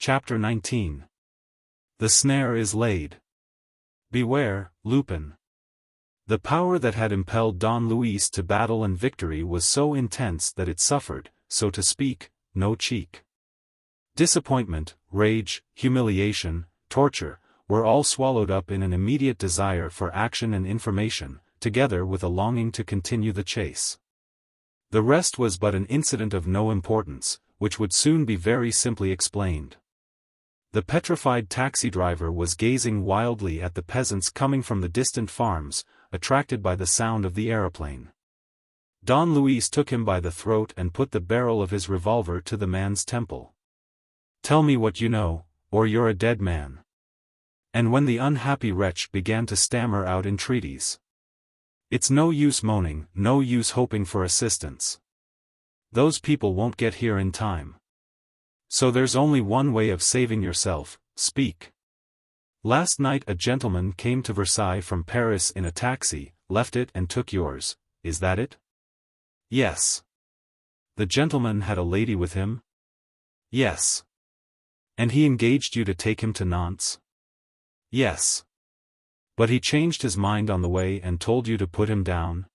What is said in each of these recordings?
Chapter 19. The snare is laid. Beware, Lupin. The power that had impelled Don Luis to battle and victory was so intense that it suffered, so to speak, no cheek. Disappointment, rage, humiliation, torture, were all swallowed up in an immediate desire for action and information, together with a longing to continue the chase. The rest was but an incident of no importance, which would soon be very simply explained. The petrified taxi driver was gazing wildly at the peasants coming from the distant farms, attracted by the sound of the aeroplane. Don Luis took him by the throat and put the barrel of his revolver to the man's temple. "Tell me what you know, or you're a dead man." And when the unhappy wretch began to stammer out entreaties, "It's no use moaning, no use hoping for assistance. Those people won't get here in time. So there's only one way of saving yourself, speak. Last night a gentleman came to Versailles from Paris in a taxi, left it and took yours, is that it?" "Yes." "The gentleman had a lady with him?" "Yes." "And he engaged you to take him to Nantes?" "Yes." "But he changed his mind on the way and told you to put him down?"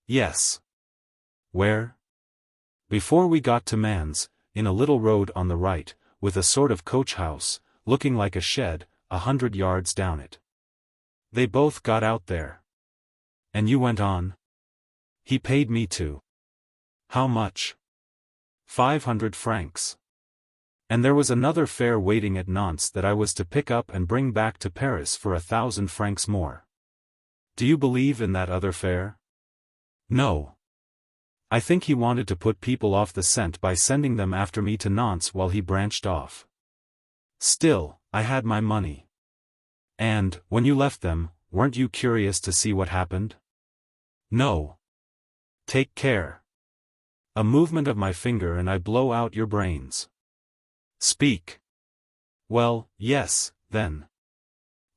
"Yes." "Where?" "Before we got to Mans, in a little road on the right, with a sort of coach house, looking like a shed, 100 yards down it. They both got out there." "And you went on?" "He paid me to." "How much?" 500 francs. "And there was another fare waiting at Nantes that I was to pick up and bring back to Paris for 1,000 francs more. Do you believe in that other fare?" "No. I think he wanted to put people off the scent by sending them after me to Nantes while he branched off. Still, I had my money. And, when you left them, weren't you curious to see what happened?" "No." "Take care. A movement of my finger and I blow out your brains." "Speak." "Well, yes, then.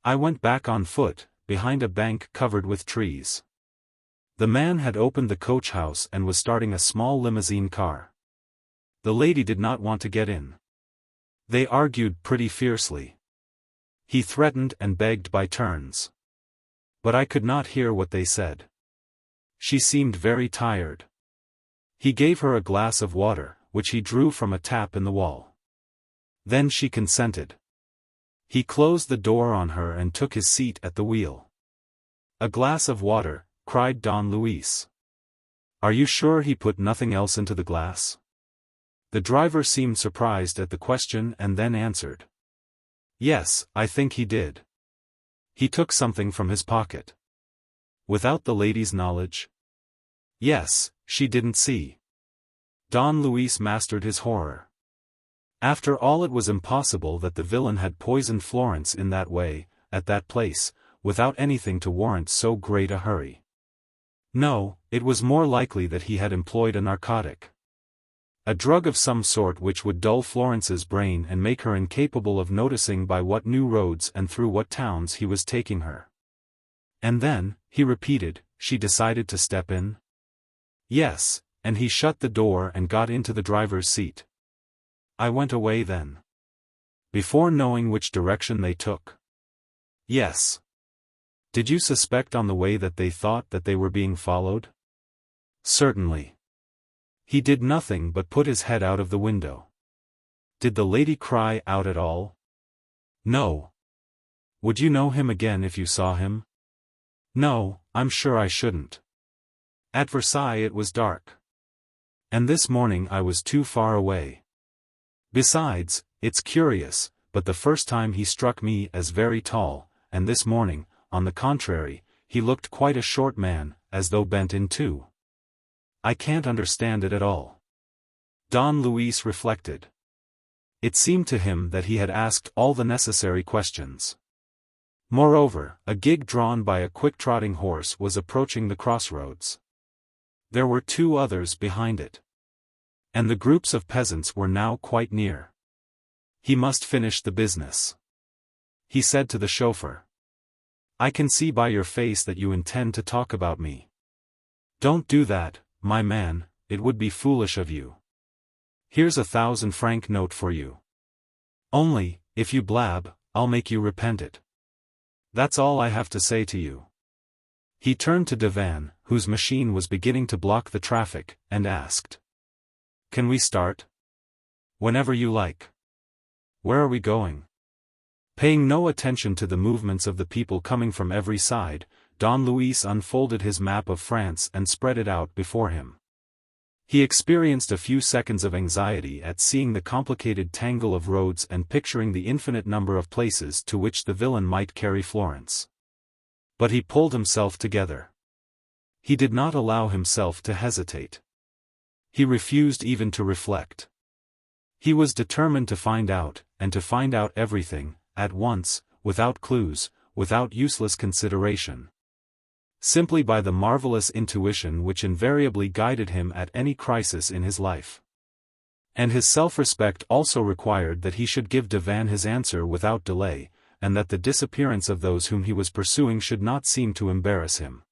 I went back on foot, behind a bank covered with trees. The man had opened the coach house and was starting a small limousine car. The lady did not want to get in. They argued pretty fiercely. He threatened and begged by turns. But I could not hear what they said. She seemed very tired. He gave her a glass of water, which he drew from a tap in the wall. Then she consented. He closed the door on her and took his seat at the wheel. "A glass of water," cried Don Luis. "Are you sure he put nothing else into the glass?" The driver seemed surprised at the question and then answered. "Yes, I think he did. He took something from his pocket." "Without the lady's knowledge?" "Yes, she didn't see." Don Luis mastered his horror. After all, it was impossible that the villain had poisoned Florence in that way, at that place, without anything to warrant so great a hurry. No, it was more likely that he had employed a narcotic. A drug of some sort which would dull Florence's brain and make her incapable of noticing by what new roads and through what towns he was taking her. "And then," he repeated, "she decided to step in?" "Yes, and he shut the door and got into the driver's seat. I went away then." "Before knowing which direction they took?" "Yes." "Did you suspect on the way that they thought that they were being followed?" "Certainly." "He did nothing but put his head out of the window." "Did the lady cry out at all?" "No." "Would you know him again if you saw him?" "No, I'm sure I shouldn't. At Versailles it was dark. And this morning I was too far away. Besides, it's curious, but the first time he struck me as very tall, and this morning, on the contrary, he looked quite a short man, as though bent in two. I can't understand it at all." Don Luis reflected. It seemed to him that he had asked all the necessary questions. Moreover, a gig drawn by a quick-trotting horse was approaching the crossroads. There were 2 others behind it. And the groups of peasants were now quite near. He must finish the business. He said to the chauffeur. "I can see by your face that you intend to talk about me. Don't do that, my man, it would be foolish of you. Here's 1,000 franc note for you." Only, if you blab, I'll make you repent it. That's all I have to say to you." He turned to Devan, whose machine was beginning to block the traffic, and asked. "Can we start?" "Whenever you like." "Where are we going?" Paying no attention to the movements of the people coming from every side, Don Luis unfolded his map of France and spread it out before him. He experienced a few seconds of anxiety at seeing the complicated tangle of roads and picturing the infinite number of places to which the villain might carry Florence. But he pulled himself together. He did not allow himself to hesitate. He refused even to reflect. He was determined to find out, and to find out everything, at once, without clues, without useless consideration. Simply by the marvelous intuition which invariably guided him at any crisis in his life. And his self-respect also required that he should give Devan his answer without delay, and that the disappearance of those whom he was pursuing should not seem to embarrass him.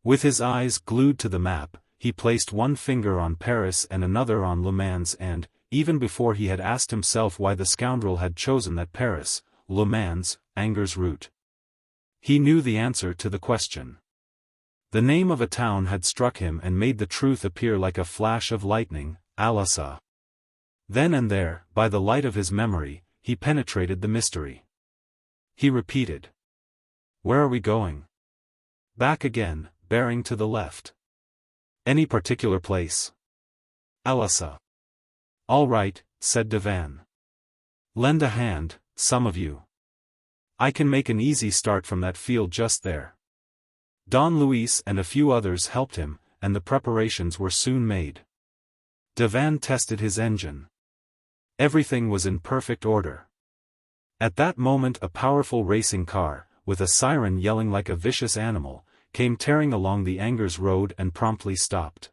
With his eyes glued to the map, he placed one finger on Paris and another on Le Mans and, even before he had asked himself why the scoundrel had chosen that Paris, Le Mans, Angers route, he knew the answer to the question. The name of a town had struck him and made the truth appear like a flash of lightning, Alassa. Then and there, by the light of his memory, he penetrated the mystery. He repeated. "Where are we going?" "Back again, bearing to the left." "Any particular place?" "Alassa." "All right," said Devan. "Lend a hand, some of you. I can make an easy start from that field just there." Don Luis and a few others helped him, and the preparations were soon made. Devan tested his engine. Everything was in perfect order. At that moment a powerful racing car, with a siren yelling like a vicious animal, came tearing along the Angers road and promptly stopped.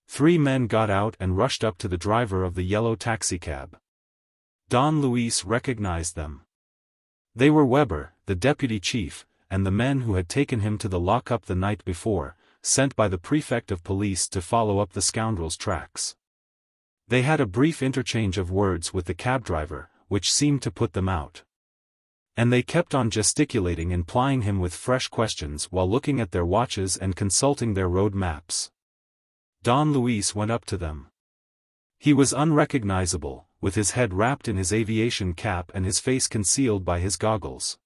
3 men got out and rushed up to the driver of the yellow taxicab. Don Luis recognized them. They were Weber, the deputy chief, and the men who had taken him to the lockup the night before, sent by the prefect of police to follow up the scoundrel's tracks. They had a brief interchange of words with the cab driver, which seemed to put them out. And they kept on gesticulating and plying him with fresh questions while looking at their watches and consulting their road maps. Don Luis went up to them. He was unrecognizable, with his head wrapped in his aviation cap and his face concealed by his goggles.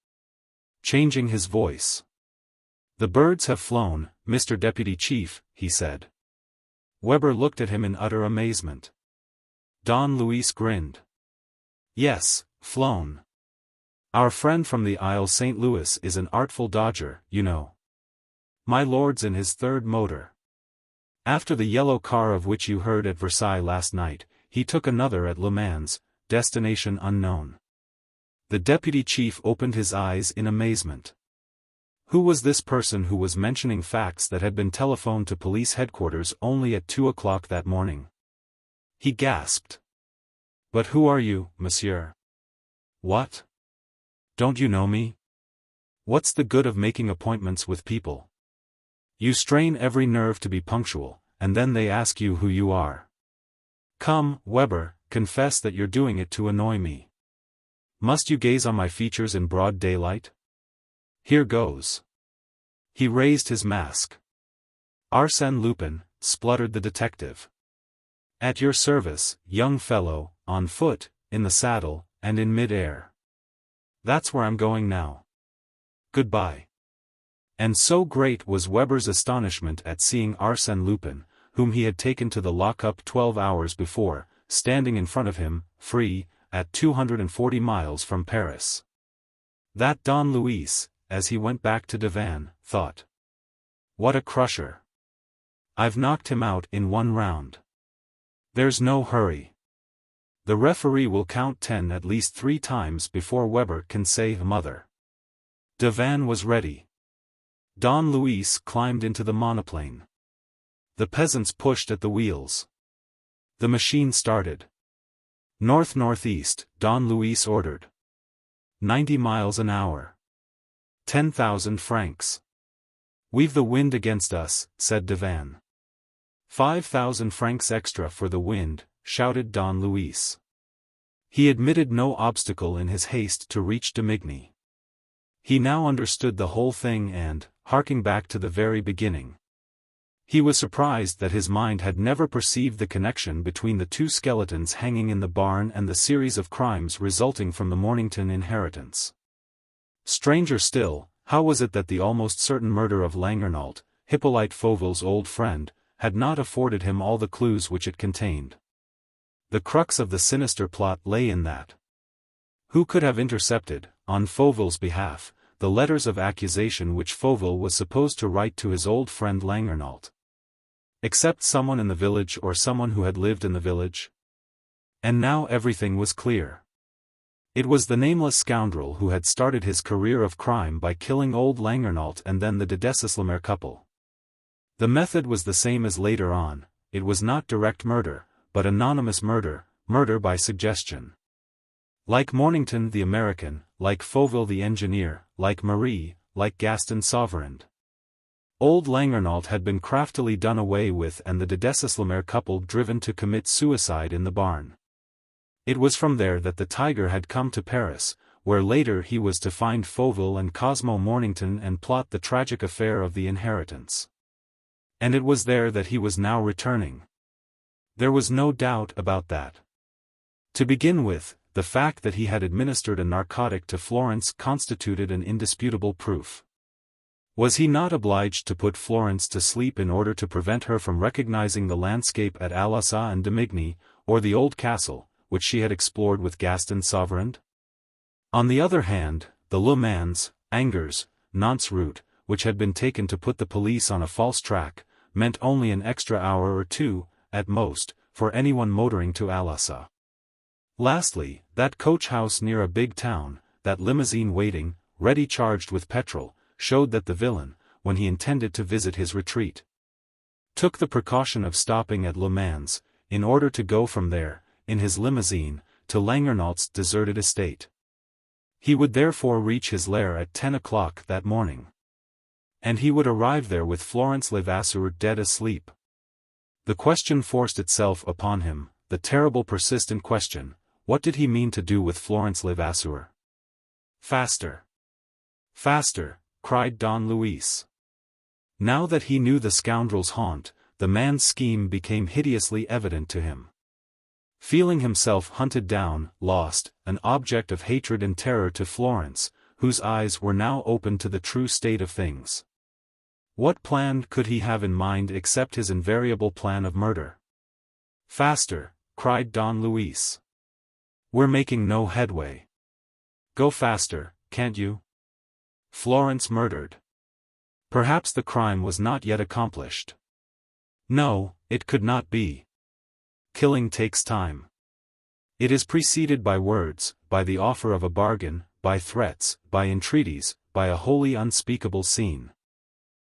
Changing his voice. "The birds have flown, Mr. Deputy Chief," he said. Weber looked at him in utter amazement. Don Luis grinned. "Yes, flown. Our friend from the Isle St. Louis is an artful dodger, you know. My lord's in his 3rd motor. After the yellow car of which you heard at Versailles last night, he took another at Le Mans, destination unknown." The deputy chief opened his eyes in amazement. Who was this person who was mentioning facts that had been telephoned to police headquarters only at 2 o'clock that morning? He gasped. "But who are you, monsieur?" "What? Don't you know me? What's the good of making appointments with people? You strain every nerve to be punctual, and then they ask you who you are. Come, Weber, confess that you're doing it to annoy me. Must you gaze on my features in broad daylight? Here goes." He raised his mask. "Arsène Lupin," spluttered the detective. "At your service, young fellow, on foot, in the saddle, and in mid-air. That's where I'm going now. Goodbye." And so great was Weber's astonishment at seeing Arsène Lupin, whom he had taken to the lockup 12 hours before, standing in front of him, free, at 240 miles from Paris. That Don Luis, as he went back to Devan, thought. "What a crusher. I've knocked him out in 1 round. There's no hurry. The referee will count 10 at least 3 times before Weber can say mother." Devan was ready. Don Luis climbed into the monoplane. The peasants pushed at the wheels. The machine started. "North-northeast," Don Luis ordered. 90 miles an hour. 10,000 francs. "We've the wind against us," said Devan. 5,000 francs extra for the wind, shouted Don Luis. He admitted no obstacle in his haste to reach Dominic. He now understood the whole thing and, harking back to the very beginning, he was surprised that his mind had never perceived the connection between the two skeletons hanging in the barn and the series of crimes resulting from the Mornington inheritance. Stranger still, how was it that the almost certain murder of Langernault, Hippolyte Fauvel's old friend, had not afforded him all the clues which it contained? The crux of the sinister plot lay in that. Who could have intercepted, on Fauvel's behalf, the letters of accusation which Fauvel was supposed to write to his old friend Langernault? Except someone in the village or someone who had lived in the village? And now everything was clear. It was the nameless scoundrel who had started his career of crime by killing old Langernault and then the de Desislemer couple. The method was the same as later on, it was not direct murder, but anonymous murder, murder by suggestion. Like Mornington the American, like Fauvel the engineer, like Marie, like Gaston Sauverand. Old Langernault had been craftily done away with and the de Desislemer couple driven to commit suicide in the barn. It was from there that the tiger had come to Paris, where later he was to find Fauvel and Cosmo Mornington and plot the tragic affair of the inheritance. And it was there that he was now returning. There was no doubt about that. To begin with, the fact that he had administered a narcotic to Florence constituted an indisputable proof. Was he not obliged to put Florence to sleep in order to prevent her from recognizing the landscape at Alassa and Dominic, or the old castle, which she had explored with Gaston Sauverand? On the other hand, the Le Mans, Angers, Nantes route, which had been taken to put the police on a false track, meant only an extra hour or two, at most, for anyone motoring to Alassa. Lastly, that coach house near a big town, that limousine waiting, ready charged with petrol, showed that the villain, when he intended to visit his retreat, took the precaution of stopping at Le Mans, in order to go from there, in his limousine, to Langernault's deserted estate. He would therefore reach his lair at 10 o'clock that morning. And he would arrive there with Florence Levasseur dead asleep. The question forced itself upon him, the terrible persistent question, what did he mean to do with Florence Levasseur? Faster! Faster! Cried Don Luis. Now that he knew the scoundrel's haunt, the man's scheme became hideously evident to him. Feeling himself hunted down, lost, an object of hatred and terror to Florence, whose eyes were now open to the true state of things. What plan could he have in mind except his invariable plan of murder? Faster! Cried Don Luis. We're making no headway. Go faster, can't you? Florence murdered. Perhaps the crime was not yet accomplished. No, it could not be. Killing takes time. It is preceded by words, by the offer of a bargain, by threats, by entreaties, by a wholly unspeakable scene.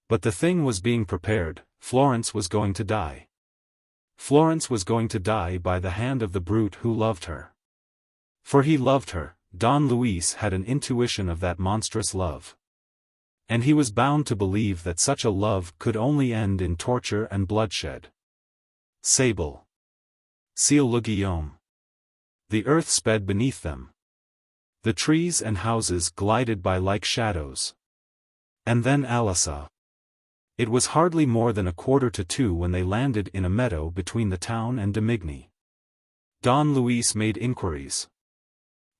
But the thing was being prepared, Florence was going to die. Florence was going to die by the hand of the brute who loved her. For he loved her. Don Luis had an intuition of that monstrous love. And he was bound to believe that such a love could only end in torture and bloodshed. Sable. Ciel le Guillaume. The earth sped beneath them. The trees and houses glided by like shadows. And then Alassa. It was hardly more than 1:45 when they landed in a meadow between the town and Dominic. Don Luis made inquiries.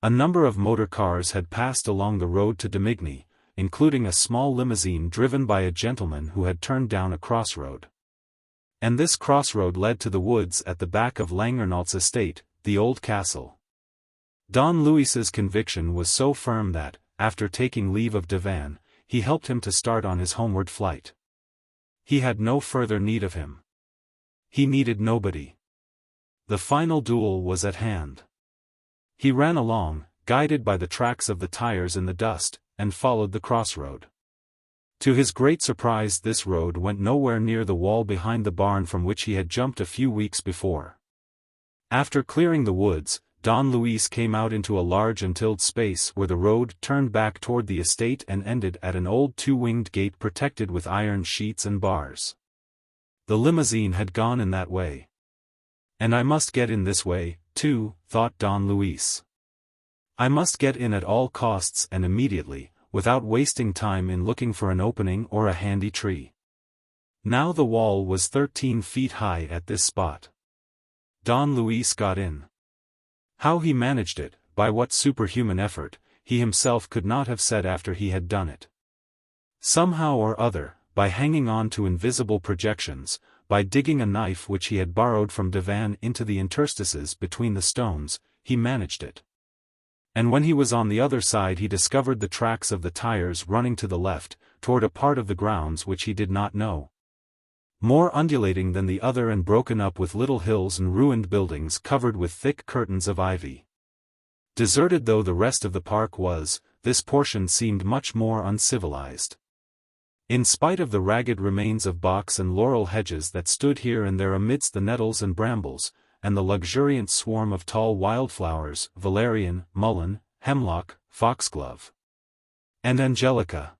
A number of motor cars had passed along the road to Dominic, including a small limousine driven by a gentleman who had turned down a crossroad. And this crossroad led to the woods at the back of Langernault's estate, the old castle. Don Luis's conviction was so firm that, after taking leave of Devan, he helped him to start on his homeward flight. He had no further need of him. He needed nobody. The final duel was at hand. He ran along, guided by the tracks of the tires in the dust, and followed the crossroad. To his great surprise, this road went nowhere near the wall behind the barn from which he had jumped a few weeks before. After clearing the woods, Don Luis came out into a large untilled space where the road turned back toward the estate and ended at an old two-winged gate protected with iron sheets and bars. The limousine had gone in that way. And I must get in this way, too, thought Don Luis. I must get in at all costs and immediately, without wasting time in looking for an opening or a handy tree. Now the wall was 13 feet high at this spot. Don Luis got in. How he managed it, by what superhuman effort, he himself could not have said after he had done it. Somehow or other, by hanging on to invisible projections, by digging a knife which he had borrowed from Devan into the interstices between the stones, he managed it. And when he was on the other side he discovered the tracks of the tires running to the left, toward a part of the grounds which he did not know. More undulating than the other and broken up with little hills and ruined buildings covered with thick curtains of ivy. Deserted though the rest of the park was, this portion seemed much more uncivilized. In spite of the ragged remains of box and laurel hedges that stood here and there amidst the nettles and brambles, and the luxuriant swarm of tall wildflowers, valerian, mullein, hemlock, foxglove, and angelica.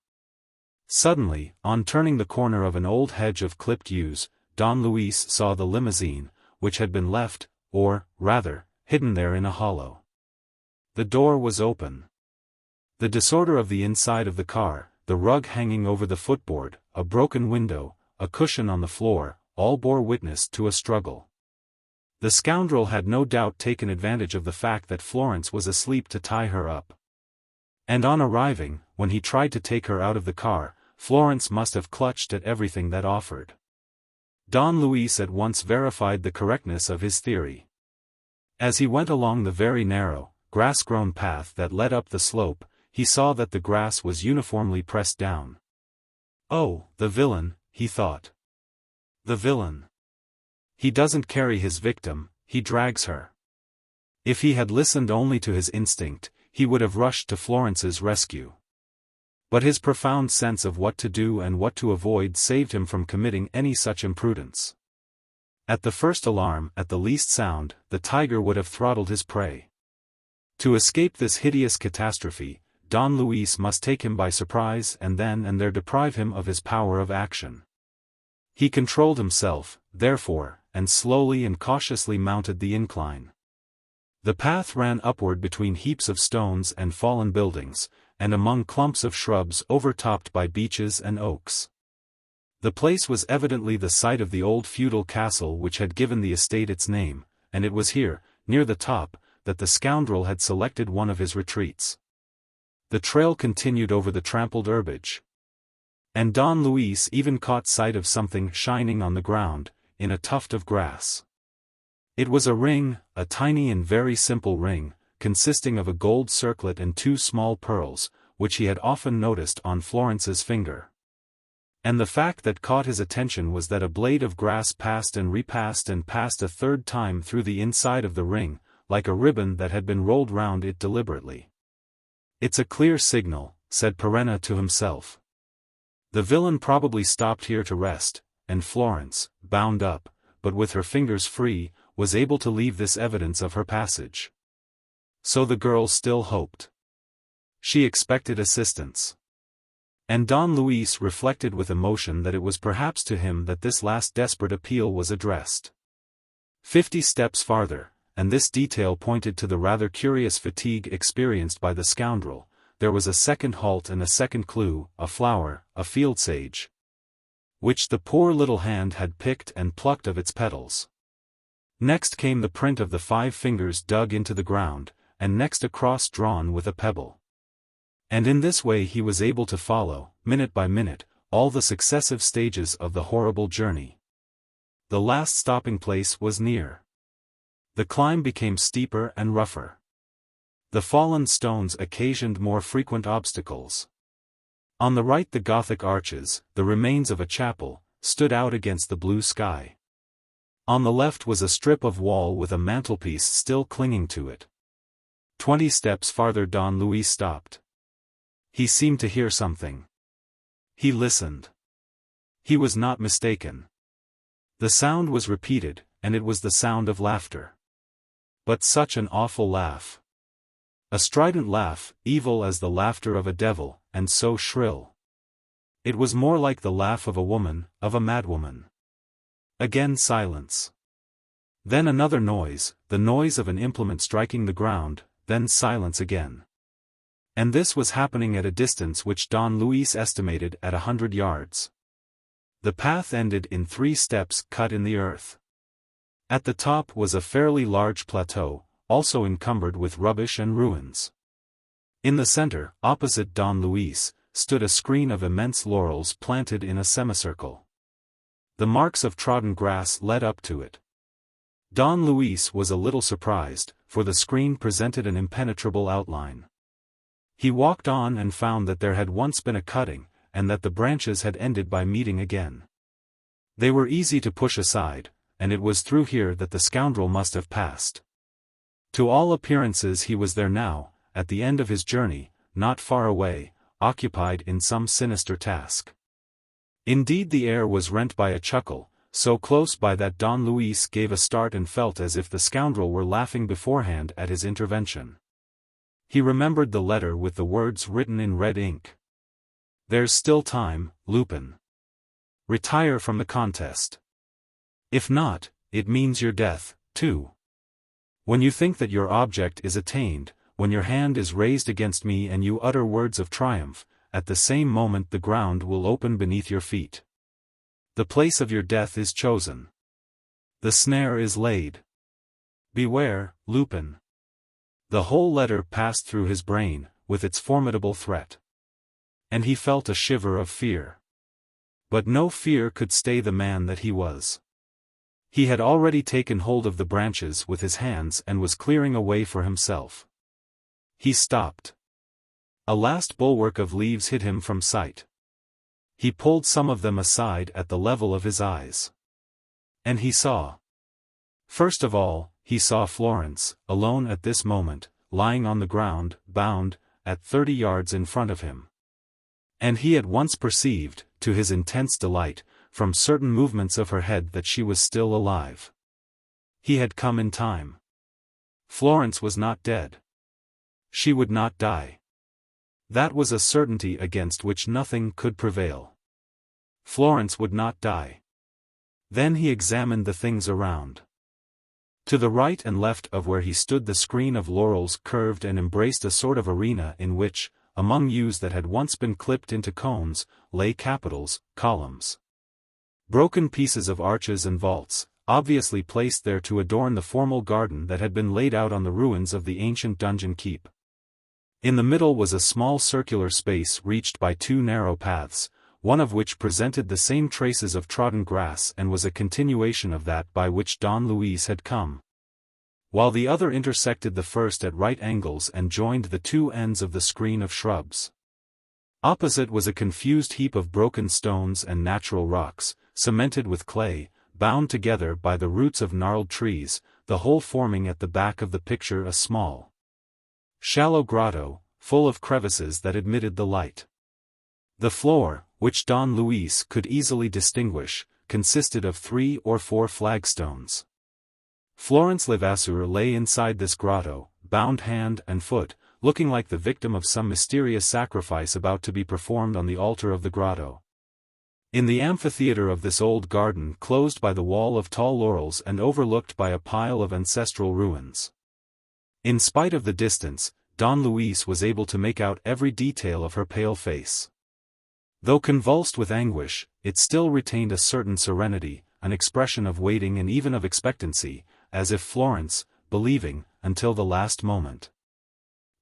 Suddenly, on turning the corner of an old hedge of clipped yews, Don Luis saw the limousine, which had been left, or, rather, hidden there in a hollow. The door was open. The disorder of the inside of the car, the rug hanging over the footboard, a broken window, a cushion on the floor, all bore witness to a struggle. The scoundrel had no doubt taken advantage of the fact that Florence was asleep to tie her up. And on arriving, when he tried to take her out of the car, Florence must have clutched at everything that offered. Don Luis at once verified the correctness of his theory. As he went along the very narrow, grass-grown path that led up the slope, he saw that the grass was uniformly pressed down. Oh, the villain, he thought. The villain. He doesn't carry his victim, he drags her. If he had listened only to his instinct, he would have rushed to Florence's rescue. But his profound sense of what to do and what to avoid saved him from committing any such imprudence. At the first alarm, at the least sound, the tiger would have throttled his prey. To escape this hideous catastrophe, Don Luis must take him by surprise and then and there deprive him of his power of action. He controlled himself, therefore, and slowly and cautiously mounted the incline. The path ran upward between heaps of stones and fallen buildings, and among clumps of shrubs overtopped by beeches and oaks. The place was evidently the site of the old feudal castle which had given the estate its name, and it was here, near the top, that the scoundrel had selected one of his retreats. The trail continued over the trampled herbage. And Don Luis even caught sight of something shining on the ground, in a tuft of grass. It was a ring, a tiny and very simple ring, consisting of a gold circlet and 2 small pearls, which he had often noticed on Florence's finger. And the fact that caught his attention was that a blade of grass passed and repassed and passed a third time through the inside of the ring, like a ribbon that had been rolled round it deliberately. "It's a clear signal," said Perenna to himself. "The villain probably stopped here to rest, and Florence, bound up, but with her fingers free, was able to leave this evidence of her passage." So the girl still hoped. She expected assistance. And Don Luis reflected with emotion that it was perhaps to him that this last desperate appeal was addressed. 50 steps farther, and this detail pointed to the rather curious fatigue experienced by the scoundrel, there was a second halt and a second clue, a flower, a field sage, which the poor little hand had picked and plucked of its petals. Next came the print of the 5 fingers dug into the ground, and next a cross drawn with a pebble. And in this way he was able to follow, minute by minute, all the successive stages of the horrible journey. The last stopping place was near. The climb became steeper and rougher. The fallen stones occasioned more frequent obstacles. On the right the Gothic arches, the remains of a chapel, stood out against the blue sky. On the left was a strip of wall with a mantelpiece still clinging to it. 20 steps farther Don Luis stopped. He seemed to hear something. He listened. He was not mistaken. The sound was repeated, and it was the sound of laughter. But such an awful laugh. A strident laugh, evil as the laughter of a devil, and so shrill. It was more like the laugh of a woman, of a madwoman. Again silence. Then another noise, the noise of an implement striking the ground, then silence again. And this was happening at a distance which Don Luis estimated at 100 yards. The path ended in 3 steps cut in the earth. At the top was a fairly large plateau, also encumbered with rubbish and ruins. In the center, opposite Don Luis, stood a screen of immense laurels planted in a semicircle. The marks of trodden grass led up to it. Don Luis was a little surprised, for the screen presented an impenetrable outline. He walked on and found that there had once been a cutting, and that the branches had ended by meeting again. They were easy to push aside, and it was through here that the scoundrel must have passed. To all appearances he was there now, at the end of his journey, not far away, occupied in some sinister task. Indeed, the air was rent by a chuckle, so close by that Don Luis gave a start and felt as if the scoundrel were laughing beforehand at his intervention. He remembered the letter with the words written in red ink. "There's still time, Lupin. Retire from the contest. If not, it means your death, too. When you think that your object is attained, when your hand is raised against me and you utter words of triumph, at the same moment the ground will open beneath your feet. The place of your death is chosen. The snare is laid. Beware, Lupin." The whole letter passed through his brain, with its formidable threat. And he felt a shiver of fear. But no fear could stay the man that he was. He had already taken hold of the branches with his hands and was clearing a way for himself. He stopped. A last bulwark of leaves hid him from sight. He pulled some of them aside at the level of his eyes. And he saw. First of all, he saw Florence, alone at this moment, lying on the ground, bound, at 30 yards in front of him. And he at once perceived, to his intense delight, from certain movements of her head that she was still alive. He had come in time. Florence was not dead. She would not die. That was a certainty against which nothing could prevail. Florence would not die. Then he examined the things around. To the right and left of where he stood the screen of laurels curved and embraced a sort of arena in which, among yews that had once been clipped into cones, lay capitals, columns. Broken pieces of arches and vaults, obviously placed there to adorn the formal garden that had been laid out on the ruins of the ancient dungeon keep. In the middle was a small circular space reached by 2 narrow paths, one of which presented the same traces of trodden grass and was a continuation of that by which Don Luis had come, while the other intersected the first at right angles and joined the 2 ends of the screen of shrubs. Opposite was a confused heap of broken stones and natural rocks, cemented with clay, bound together by the roots of gnarled trees, the whole forming at the back of the picture a small, shallow grotto, full of crevices that admitted the light. The floor, which Don Luis could easily distinguish, consisted of 3 or 4 flagstones. Florence Levasseur lay inside this grotto, bound hand and foot, looking like the victim of some mysterious sacrifice about to be performed on the altar of the grotto. In the amphitheater of this old garden closed by the wall of tall laurels and overlooked by a pile of ancestral ruins. In spite of the distance, Don Luis was able to make out every detail of her pale face. Though convulsed with anguish, it still retained a certain serenity, an expression of waiting and even of expectancy, as if Florence, believing, until the last moment,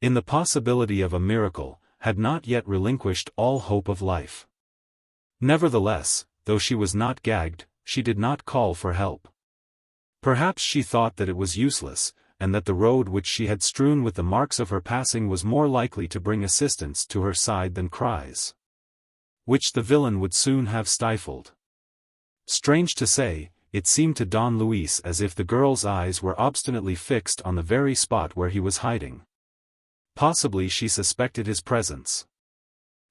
in the possibility of a miracle, had not yet relinquished all hope of life. Nevertheless, though she was not gagged, she did not call for help. Perhaps she thought that it was useless, and that the road which she had strewn with the marks of her passing was more likely to bring assistance to her side than cries, which the villain would soon have stifled. Strange to say, it seemed to Don Luis as if the girl's eyes were obstinately fixed on the very spot where he was hiding. Possibly she suspected his presence.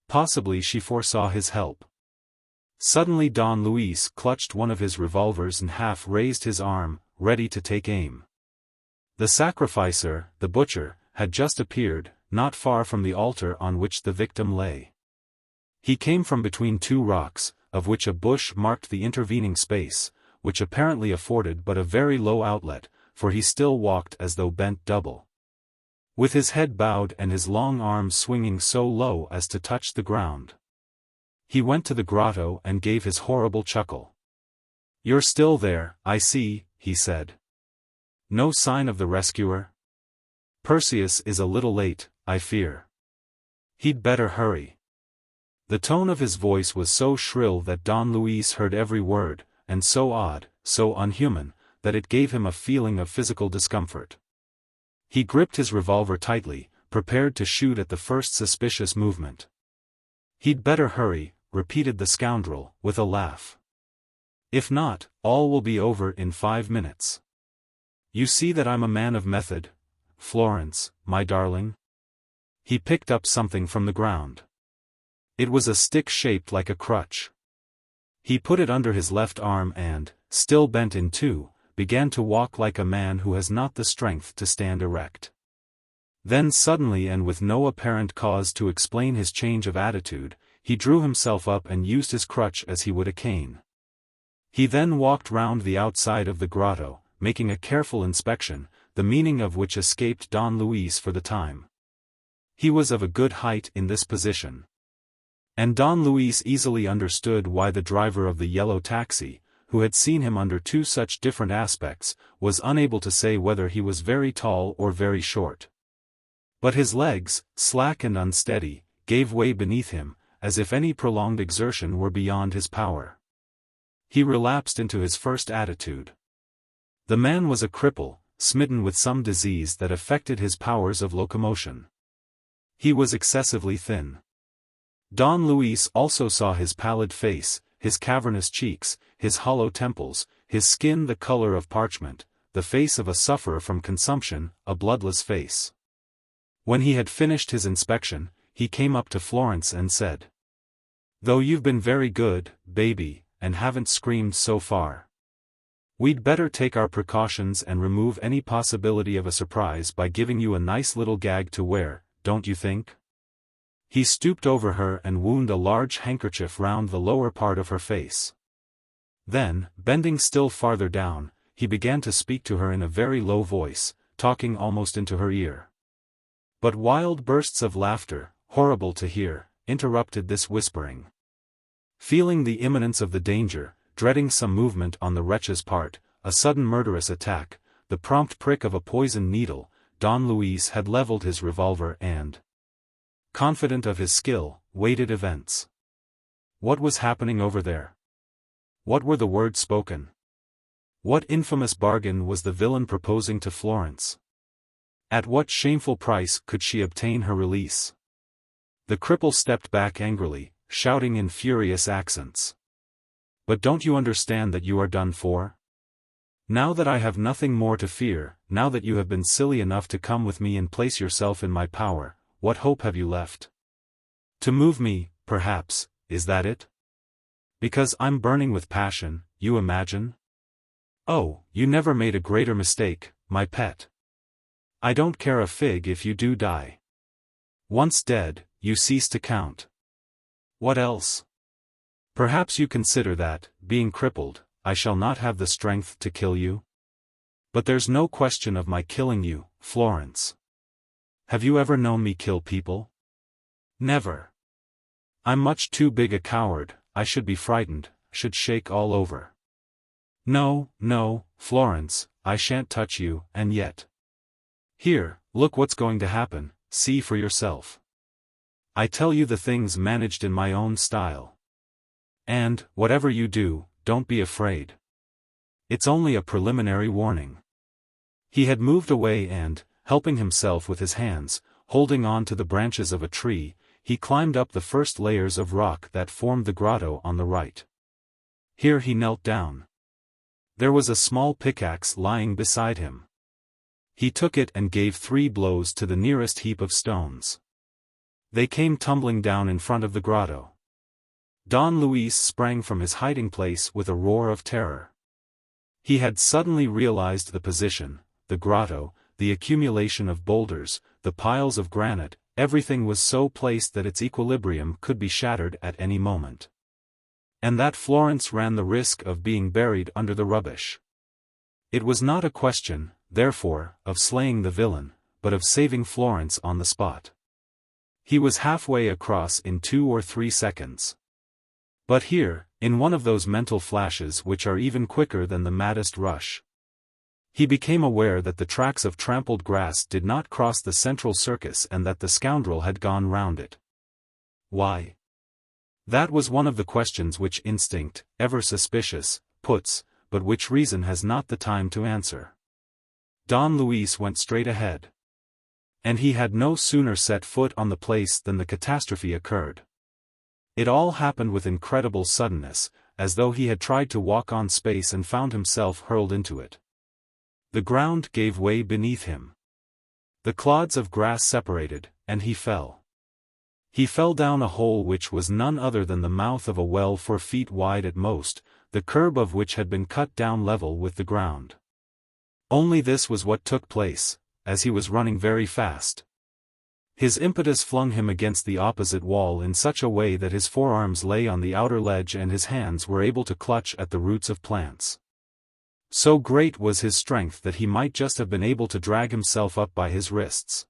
Possibly she foresaw his help. Suddenly Don Luis clutched one of his revolvers and half raised his arm, ready to take aim. The sacrificer, the butcher, had just appeared, not far from the altar on which the victim lay. He came from between 2 rocks, of which a bush marked the intervening space, which apparently afforded but a very low outlet, for he still walked as though bent double. With his head bowed and his long arms swinging so low as to touch the ground. He went to the grotto and gave his horrible chuckle. "You're still there, I see," he said. "No sign of the rescuer? Perseus is a little late, I fear. He'd better hurry." The tone of his voice was so shrill that Don Luis heard every word, and so odd, so unhuman, that it gave him a feeling of physical discomfort. He gripped his revolver tightly, prepared to shoot at the first suspicious movement. "He'd better hurry," repeated the scoundrel, with a laugh. "If not, all will be over in 5 minutes. You see that I'm a man of method, Florence, my darling." He picked up something from the ground. It was a stick shaped like a crutch. He put it under his left arm and, still bent in two, began to walk like a man who has not the strength to stand erect. Then suddenly, and with no apparent cause to explain his change of attitude, he drew himself up and used his crutch as he would a cane. He then walked round the outside of the grotto, making a careful inspection, the meaning of which escaped Don Luis for the time. He was of a good height in this position. And Don Luis easily understood why the driver of the yellow taxi, who had seen him under two such different aspects, was unable to say whether he was very tall or very short. But his legs, slack and unsteady, gave way beneath him, as if any prolonged exertion were beyond his power. He relapsed into his first attitude. The man was a cripple, smitten with some disease that affected his powers of locomotion. He was excessively thin. Don Luis also saw his pallid face, his cavernous cheeks, his hollow temples, his skin the color of parchment, the face of a sufferer from consumption, a bloodless face. When he had finished his inspection, he came up to Florence and said, "Though you've been very good, baby, and haven't screamed so far, we'd better take our precautions and remove any possibility of a surprise by giving you a nice little gag to wear, don't you think?" He stooped over her and wound a large handkerchief round the lower part of her face. Then, bending still farther down, he began to speak to her in a very low voice, talking almost into her ear. But wild bursts of laughter, horrible to hear, interrupted this whispering. Feeling the imminence of the danger, dreading some movement on the wretch's part, a sudden murderous attack, the prompt prick of a poisoned needle, Don Luis had leveled his revolver and, confident of his skill, waited events. What was happening over there? What were the words spoken? What infamous bargain was the villain proposing to Florence? At what shameful price could she obtain her release? The cripple stepped back angrily, shouting in furious accents. "But don't you understand that you are done for? Now that I have nothing more to fear, now that you have been silly enough to come with me and place yourself in my power, what hope have you left? To move me, perhaps, is that it? Because I'm burning with passion, you imagine? Oh, you never made a greater mistake, my pet. I don't care a fig if you do die. Once dead, you cease to count. What else? Perhaps you consider that, being crippled, I shall not have the strength to kill you? But there's no question of my killing you, Florence. Have you ever known me kill people? Never. I'm much too big a coward, I should be frightened, should shake all over. No, no, Florence, I shan't touch you, and yet. Here, look what's going to happen, see for yourself. I tell you the thing's managed in my own style. And, whatever you do, don't be afraid. It's only a preliminary warning." He had moved away and, helping himself with his hands, holding on to the branches of a tree, he climbed up the first layers of rock that formed the grotto on the right. Here he knelt down. There was a small pickaxe lying beside him. He took it and gave 3 blows to the nearest heap of stones. They came tumbling down in front of the grotto. Don Luis sprang from his hiding place with a roar of terror. He had suddenly realized the position, the grotto, the accumulation of boulders, the piles of granite, everything was so placed that its equilibrium could be shattered at any moment. and that Florence ran the risk of being buried under the rubbish. It was not a question, therefore, of slaying the villain, but of saving Florence on the spot. He was halfway across in 2 or 3 seconds. But here, in one of those mental flashes which are even quicker than the maddest rush, he became aware that the tracks of trampled grass did not cross the central circus and that the scoundrel had gone round it. Why? That was one of the questions which instinct, ever suspicious, puts, but which reason has not the time to answer. Don Luis went straight ahead. And he had no sooner set foot on the place than the catastrophe occurred. It all happened with incredible suddenness, as though he had tried to walk on space and found himself hurled into it. The ground gave way beneath him. The clods of grass separated, and he fell. He fell down a hole which was none other than the mouth of a well 4 feet wide at most, the curb of which had been cut down level with the ground. Only this was what took place, as he was running very fast. His impetus flung him against the opposite wall in such a way that his forearms lay on the outer ledge and his hands were able to clutch at the roots of plants. So great was his strength that he might just have been able to drag himself up by his wrists.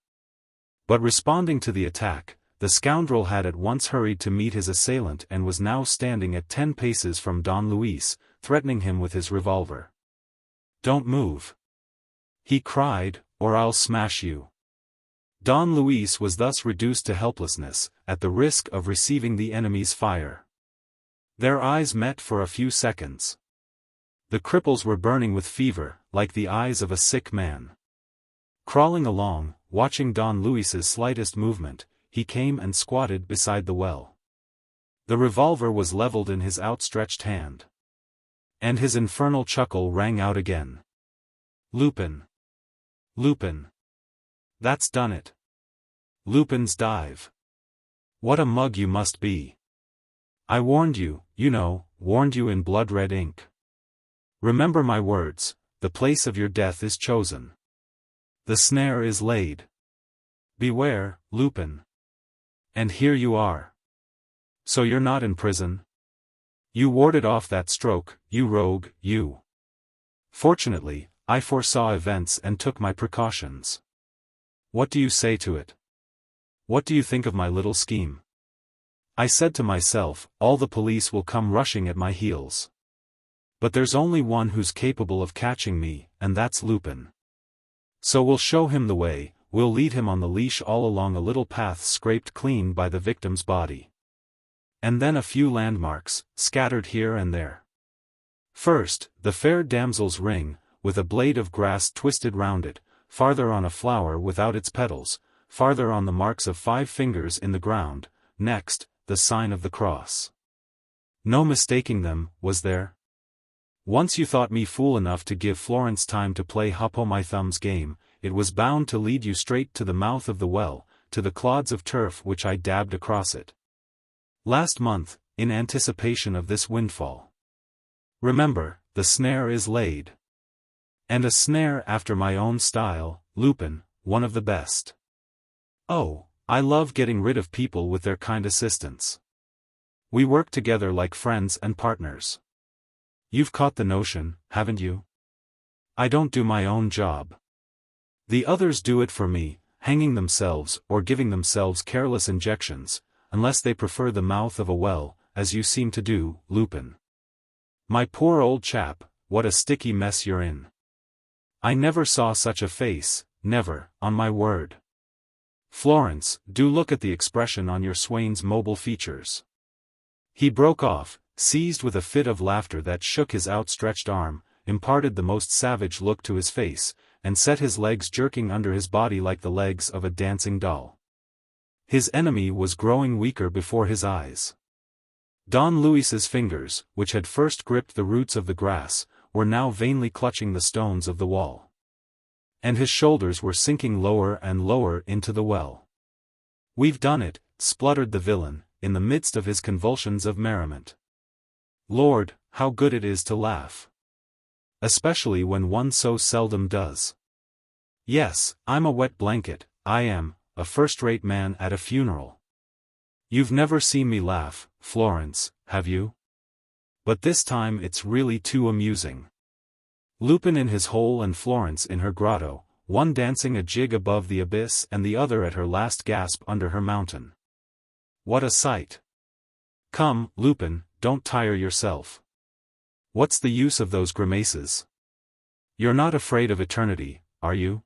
But responding to the attack, the scoundrel had at once hurried to meet his assailant and was now standing at 10 paces from Don Luis, threatening him with his revolver. "Don't move," he cried, "or I'll smash you." Don Luis was thus reduced to helplessness, at the risk of receiving the enemy's fire. Their eyes met for a few seconds. The cripples were burning with fever, like the eyes of a sick man. Crawling along, watching Don Luis's slightest movement, he came and squatted beside the well. The revolver was leveled in his outstretched hand. And his infernal chuckle rang out again. "Lupin! Lupin! That's done it. Lupin's dive. What a mug you must be. I warned you, you know, warned you in blood-red ink. Remember my words, the place of your death is chosen. The snare is laid. Beware, Lupin. And here you are. So you're not in prison? You warded off that stroke, you rogue, you. Fortunately, I foresaw events and took my precautions. What do you say to it? What do you think of my little scheme? I said to myself, all the police will come rushing at my heels. But there's only one who's capable of catching me, and that's Lupin. So we'll show him the way, we'll lead him on the leash all along a little path scraped clean by the victim's body. And then a few landmarks, scattered here and there. First, the fair damsel's ring, with a blade of grass twisted round it, farther on a flower without its petals, farther on the marks of 5 fingers in the ground, next, the sign of the cross. No mistaking them, was there? Once you thought me fool enough to give Florence time to play hop-o'-my-thumb's game, it was bound to lead you straight to the mouth of the well, to the clods of turf which I dabbed across it. Last month, in anticipation of this windfall. Remember, the snare is laid. And a snare after my own style, Lupin, one of the best. Oh, I love getting rid of people with their kind assistance. We work together like friends and partners. You've caught the notion, haven't you? I don't do my own job. The others do it for me, hanging themselves or giving themselves careless injections, unless they prefer the mouth of a well, as you seem to do, Lupin. My poor old chap, what a sticky mess you're in. I never saw such a face, never, on my word. Florence, do look at the expression on your swain's mobile features. He broke off, seized with a fit of laughter that shook his outstretched arm, imparted the most savage look to his face, and set his legs jerking under his body like the legs of a dancing doll. His enemy was growing weaker before his eyes. Don Luis's fingers, which had first gripped the roots of the grass, were now vainly clutching the stones of the wall. And his shoulders were sinking lower and lower into the well. "We've done it," spluttered the villain, in the midst of his convulsions of merriment. Lord, how good it is to laugh. Especially when one so seldom does. Yes, I'm a wet blanket, I am, a first-rate man at a funeral. You've never seen me laugh, Florence, have you? But this time it's really too amusing. Lupin in his hole and Florence in her grotto, one dancing a jig above the abyss and the other at her last gasp under her mountain. What a sight! Come, Lupin, don't tire yourself. What's the use of those grimaces? You're not afraid of eternity, are you?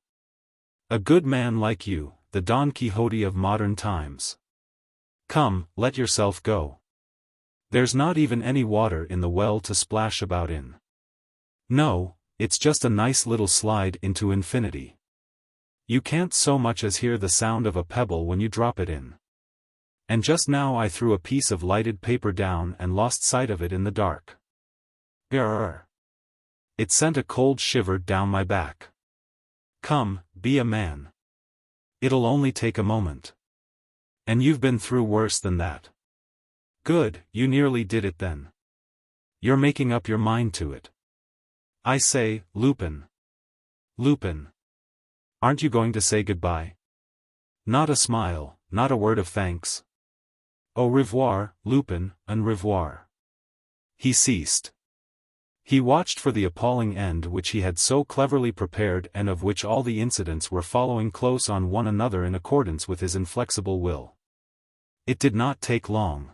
A good man like you, the Don Quixote of modern times. Come, let yourself go. There's not even any water in the well to splash about in. No, it's just a nice little slide into infinity. You can't so much as hear the sound of a pebble when you drop it in. And just now I threw a piece of lighted paper down and lost sight of it in the dark. Grrr. It sent a cold shiver down my back. Come, be a man. It'll only take a moment. And you've been through worse than that. Good, you nearly did it then. You're making up your mind to it. I say, Lupin. Lupin. Aren't you going to say goodbye? Not a smile, not a word of thanks. Au revoir, Lupin, au revoir. He ceased. He watched for the appalling end which he had so cleverly prepared and of which all the incidents were following close on one another in accordance with his inflexible will. It did not take long.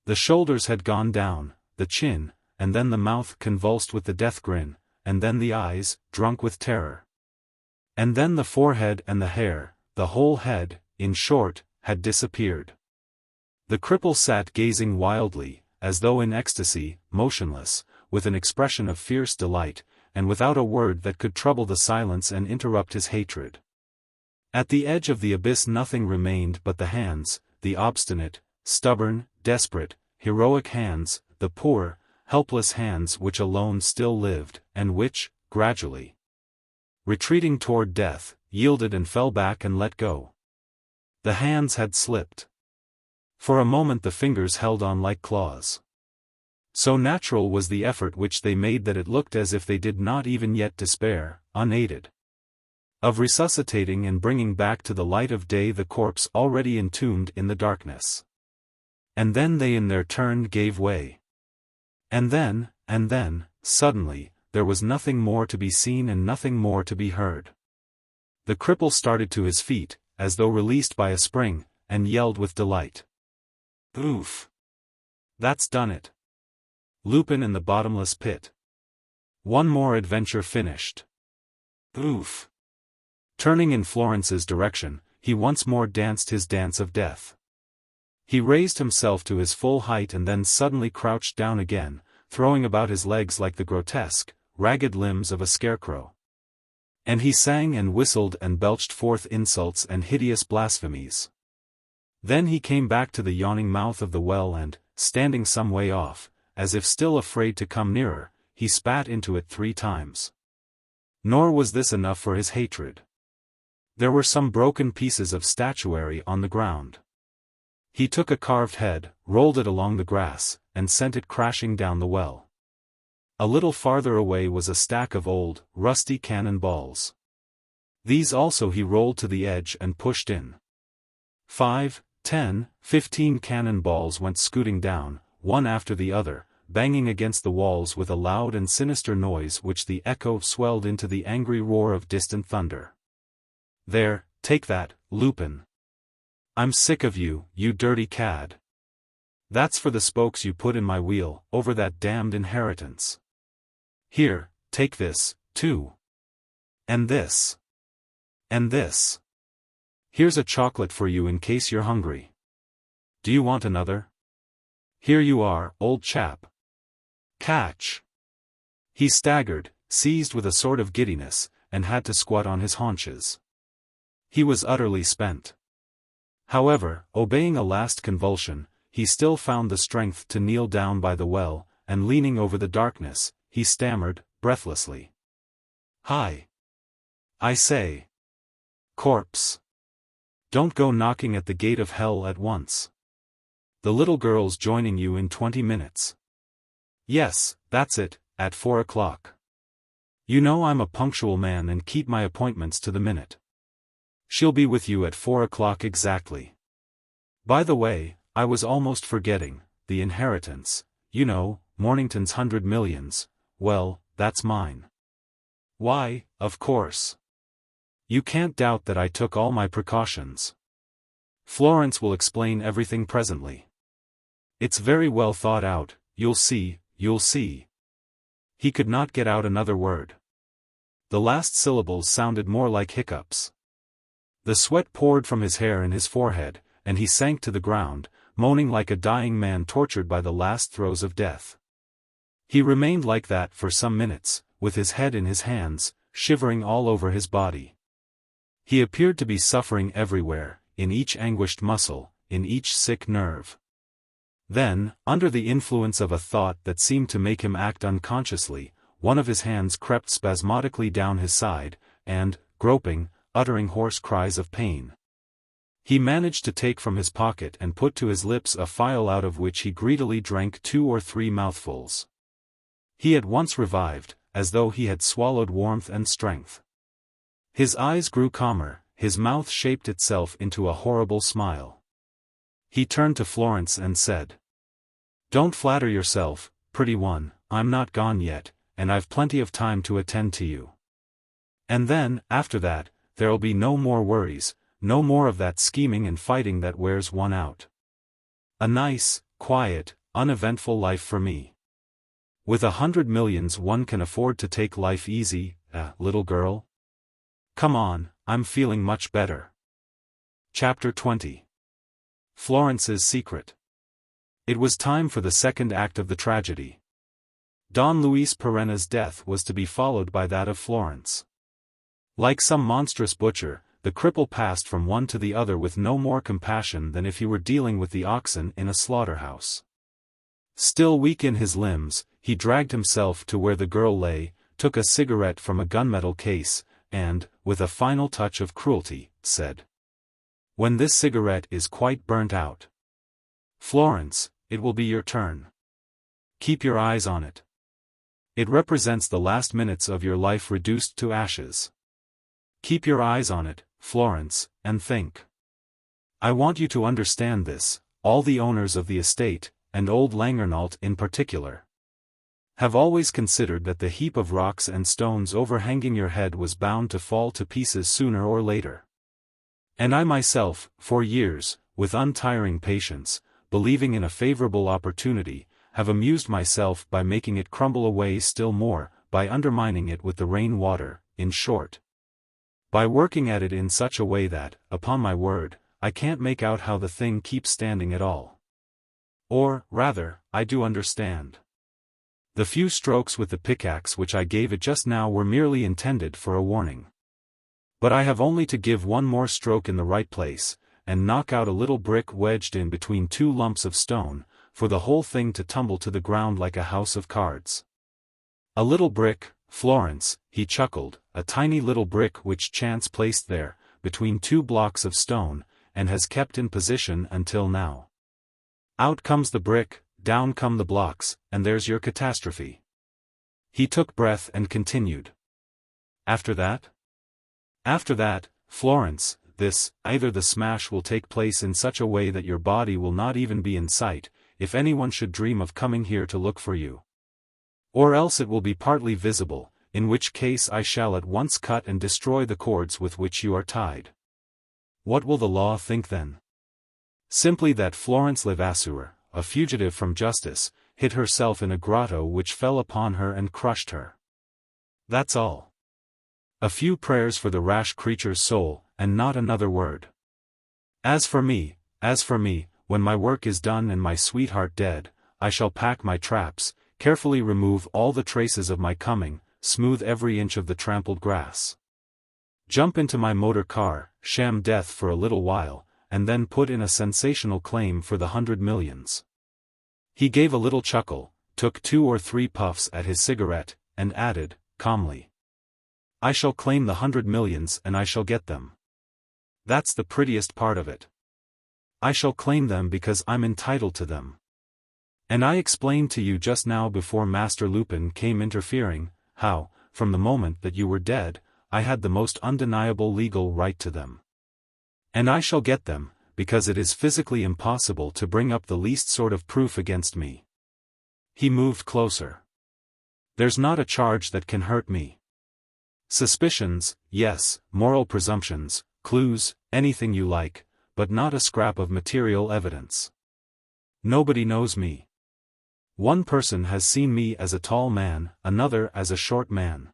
The shoulders had gone down, the chin, and then the mouth convulsed with the death grin, and then the eyes, drunk with terror. And then the forehead and the hair, the whole head, in short, had disappeared. The cripple sat gazing wildly, as though in ecstasy, motionless, with an expression of fierce delight, and without a word that could trouble the silence and interrupt his hatred. At the edge of the abyss nothing remained but the hands, the obstinate, stubborn, desperate, heroic hands, the poor, helpless hands which alone still lived, and which, gradually, retreating toward death, yielded and fell back and let go. The hands had slipped. For a moment the fingers held on like claws. So natural was the effort which they made that it looked as if they did not even yet despair, unaided, of resuscitating and bringing back to the light of day the corpse already entombed in the darkness. And then they in their turn gave way. And then, suddenly, there was nothing more to be seen and nothing more to be heard. The cripple started to his feet, as though released by a spring, and yelled with delight. Oof! That's done it. Lupin in the bottomless pit. One more adventure finished. Oof! Turning in Florence's direction, he once more danced his dance of death. He raised himself to his full height and then suddenly crouched down again, throwing about his legs like the grotesque, ragged limbs of a scarecrow. And he sang and whistled and belched forth insults and hideous blasphemies. Then he came back to the yawning mouth of the well and, standing some way off, as if still afraid to come nearer, he spat into it 3 times. Nor was this enough for his hatred. There were some broken pieces of statuary on the ground. He took a carved head, rolled it along the grass, and sent it crashing down the well. A little farther away was a stack of old, rusty cannon balls. These also he rolled to the edge and pushed in. 5, 10, 15 cannon balls went scooting down, one after the other, banging against the walls with a loud and sinister noise which the echo swelled into the angry roar of distant thunder. There, take that, Lupin. I'm sick of you, you dirty cad. That's for the spokes you put in my wheel, over that damned inheritance. Here, take this, too. And this. And this. Here's a chocolate for you in case you're hungry. Do you want another? Here you are, old chap. Catch. He staggered, seized with a sort of giddiness, and had to squat on his haunches. He was utterly spent. However, obeying a last convulsion, he still found the strength to kneel down by the well, and leaning over the darkness, he stammered, breathlessly. Hi. I say. Corpse. Don't go knocking at the gate of hell at once. The little girl's joining you in 20 minutes. Yes, that's it, at 4 o'clock. You know I'm a punctual man and keep my appointments to the minute. She'll be with you at 4 o'clock exactly. By the way, I was almost forgetting, the inheritance, you know, Mornington's 100 millions, well, that's mine. Why, of course. You can't doubt that I took all my precautions. Florence will explain everything presently. It's very well thought out, you'll see, you'll see. He could not get out another word. The last syllables sounded more like hiccups. The sweat poured from his hair and his forehead, and he sank to the ground, moaning like a dying man tortured by the last throes of death. He remained like that for some minutes, with his head in his hands, shivering all over his body. He appeared to be suffering everywhere, in each anguished muscle, in each sick nerve. Then, under the influence of a thought that seemed to make him act unconsciously, one of his hands crept spasmodically down his side, and, groping, uttering hoarse cries of pain, he managed to take from his pocket and put to his lips a phial out of which he greedily drank 2 or 3 mouthfuls. He at once revived, as though he had swallowed warmth and strength. His eyes grew calmer, his mouth shaped itself into a horrible smile. He turned to Florence and said, "Don't flatter yourself, pretty one, I'm not gone yet, and I've plenty of time to attend to you. And then, after that, there'll be no more worries, no more of that scheming and fighting that wears one out. A nice, quiet, uneventful life for me. With 100 millions one can afford to take life easy, little girl. Come on, I'm feeling much better." Chapter 20. Florence's Secret. It was time for the second act of the tragedy. Don Luis Perenna's death was to be followed by that of Florence. Like some monstrous butcher, the cripple passed from one to the other with no more compassion than if he were dealing with the oxen in a slaughterhouse. Still weak in his limbs, he dragged himself to where the girl lay, took a cigarette from a gunmetal case, and, with a final touch of cruelty, said, "When this cigarette is quite burnt out, Florence, it will be your turn. Keep your eyes on it. It represents the last minutes of your life reduced to ashes. Keep your eyes on it, Florence, and think. I want you to understand this, all the owners of the estate, and old Langernault in particular, have always considered that the heap of rocks and stones overhanging your head was bound to fall to pieces sooner or later. And I myself, for years, with untiring patience, believing in a favorable opportunity, have amused myself by making it crumble away still more, by undermining it with the rain water, in short, by working at it in such a way that, upon my word, I can't make out how the thing keeps standing at all. Or, rather, I do understand. The few strokes with the pickaxe which I gave it just now were merely intended for a warning. But I have only to give one more stroke in the right place, and knock out a little brick wedged in between 2 lumps of stone, for the whole thing to tumble to the ground like a house of cards. A little brick, Florence, he chuckled, a tiny little brick which chance placed there, between 2 blocks of stone, and has kept in position until now. Out comes the brick, down come the blocks, and there's your catastrophe." He took breath and continued. "After that? After that, Florence, either the smash will take place in such a way that your body will not even be in sight, if anyone should dream of coming here to look for you. Or else it will be partly visible, in which case I shall at once cut and destroy the cords with which you are tied. What will the law think then? Simply that Florence Levasseur, a fugitive from justice, hid herself in a grotto which fell upon her and crushed her. That's all. A few prayers for the rash creature's soul, and not another word. As for me, when my work is done and my sweetheart dead, I shall pack my traps, carefully remove all the traces of my coming, smooth every inch of the trampled grass. Jump into my motor car, sham death for a little while, and then put in a sensational claim for the 100 millions. He gave a little chuckle, took 2 or 3 puffs at his cigarette, and added, calmly, "I shall claim the 100 millions and I shall get them. That's the prettiest part of it. I shall claim them because I'm entitled to them. And I explained to you just now before Master Lupin came interfering, how, from the moment that you were dead, I had the most undeniable legal right to them. And I shall get them, because it is physically impossible to bring up the least sort of proof against me. He moved closer. There's not a charge that can hurt me. Suspicions, yes, moral presumptions, clues, anything you like, but not a scrap of material evidence. Nobody knows me. One person has seen me as a tall man, another as a short man.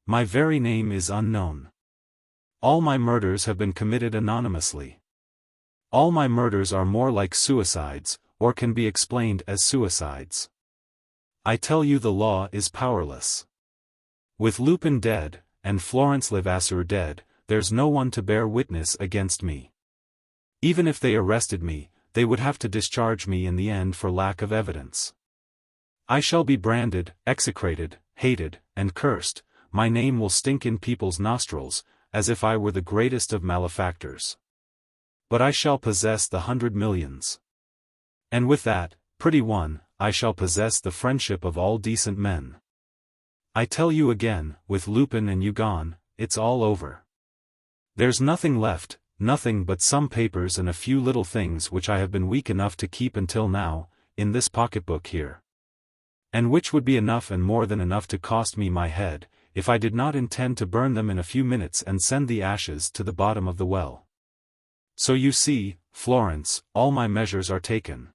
My very name is unknown. All my murders have been committed anonymously. All my murders are more like suicides, or can be explained as suicides. I tell you, the law is powerless. With Lupin dead, and Florence Levasseur dead, there's no one to bear witness against me. Even if they arrested me, they would have to discharge me in the end for lack of evidence. I shall be branded, execrated, hated, and cursed. My name will stink in people's nostrils, as if I were the greatest of malefactors. But I shall possess the 100 millions. And with that, pretty one, I shall possess the friendship of all decent men. I tell you again, with Lupin and you gone, it's all over. There's nothing left, nothing but some papers and a few little things which I have been weak enough to keep until now, in this pocketbook here. And which would be enough and more than enough to cost me my head, if I did not intend to burn them in a few minutes and send the ashes to the bottom of the well. So you see, Florence, all my measures are taken.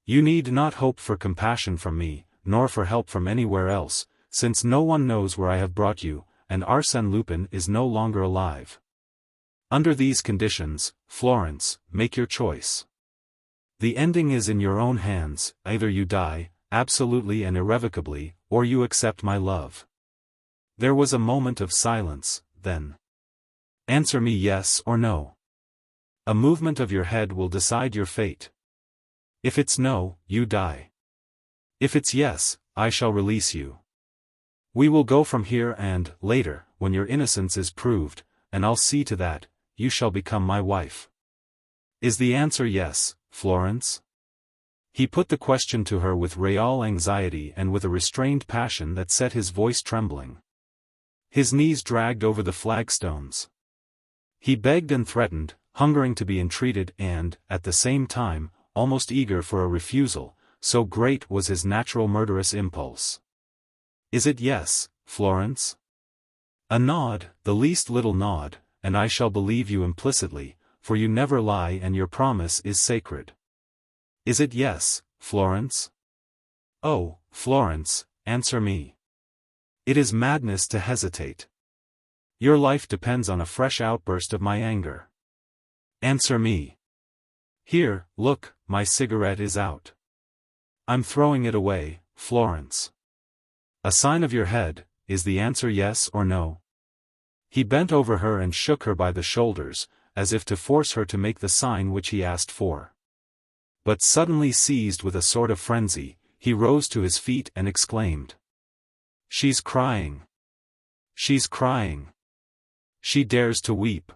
You need not hope for compassion from me, nor for help from anywhere else, since no one knows where I have brought you, and Arsène Lupin is no longer alive. Under these conditions, Florence, make your choice. The ending is in your own hands, either you die, absolutely and irrevocably, or you accept my love. There was a moment of silence, then. Answer me yes or no. A movement of your head will decide your fate. If it's no, you die. If it's yes, I shall release you. We will go from here and, later, when your innocence is proved, and I'll see to that, you shall become my wife. Is the answer yes, Florence? He put the question to her with real anxiety and with a restrained passion that set his voice trembling. His knees dragged over the flagstones. He begged and threatened, hungering to be entreated and, at the same time, almost eager for a refusal, so great was his natural murderous impulse. Is it yes, Florence? A nod, the least little nod, and I shall believe you implicitly, for you never lie and your promise is sacred. Is it yes, Florence? Oh, Florence, answer me. It is madness to hesitate. Your life depends on a fresh outburst of my anger. Answer me. Here, look, my cigarette is out. I'm throwing it away, Florence. A sign of your head, is the answer yes or no? He bent over her and shook her by the shoulders, as if to force her to make the sign which he asked for. But suddenly seized with a sort of frenzy, he rose to his feet and exclaimed. She's crying. She's crying. She dares to weep.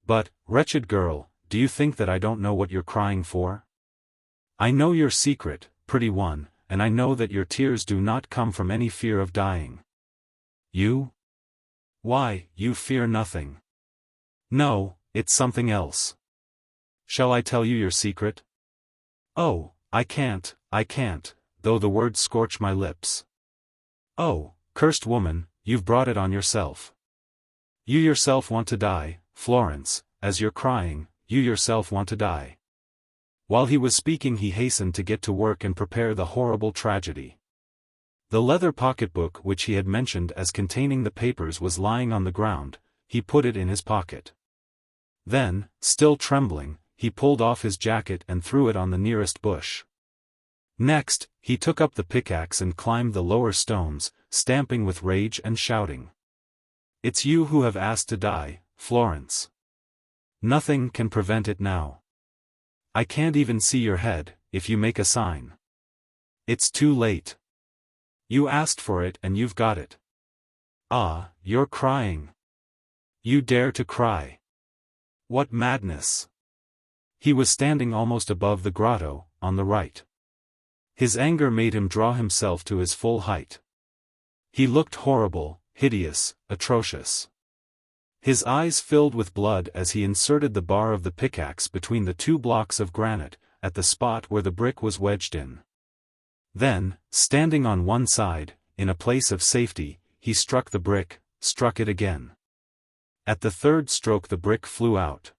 But, wretched girl, do you think that I don't know what you're crying for? I know your secret, pretty one, and I know that your tears do not come from any fear of dying. You? Why, you fear nothing. No, it's something else. Shall I tell you your secret? Oh, I can't, though the words scorch my lips. Oh, cursed woman, you've brought it on yourself. You yourself want to die, Florence, as you're crying, you yourself want to die. While he was speaking he hastened to get to work and prepare the horrible tragedy. The leather pocketbook which he had mentioned as containing the papers was lying on the ground, he put it in his pocket. Then, still trembling, he pulled off his jacket and threw it on the nearest bush. Next, he took up the pickaxe and climbed the lower stones, stamping with rage and shouting. It's you who have asked to die, Florence. Nothing can prevent it now. I can't even see your head, if you make a sign. It's too late. You asked for it and you've got it. Ah, you're crying. You dare to cry. What madness! He was standing almost above the grotto, on the right. His anger made him draw himself to his full height. He looked horrible, hideous, atrocious. His eyes filled with blood as he inserted the bar of the pickaxe between the two blocks of granite, at the spot where the brick was wedged in. Then, standing on one side, in a place of safety, he struck the brick, struck it again. At the third stroke the brick flew out.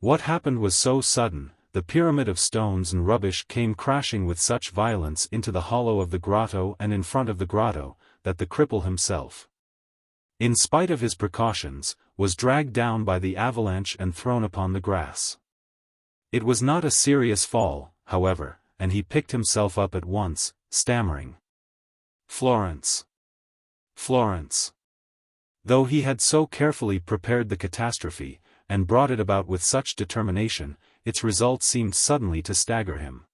What happened was so sudden, the pyramid of stones and rubbish came crashing with such violence into the hollow of the grotto and in front of the grotto, that the cripple himself, in spite of his precautions, was dragged down by the avalanche and thrown upon the grass. It was not a serious fall, however, and he picked himself up at once, stammering, "Florence! Florence!" Though he had so carefully prepared the catastrophe, and brought it about with such determination, its result seemed suddenly to stagger him.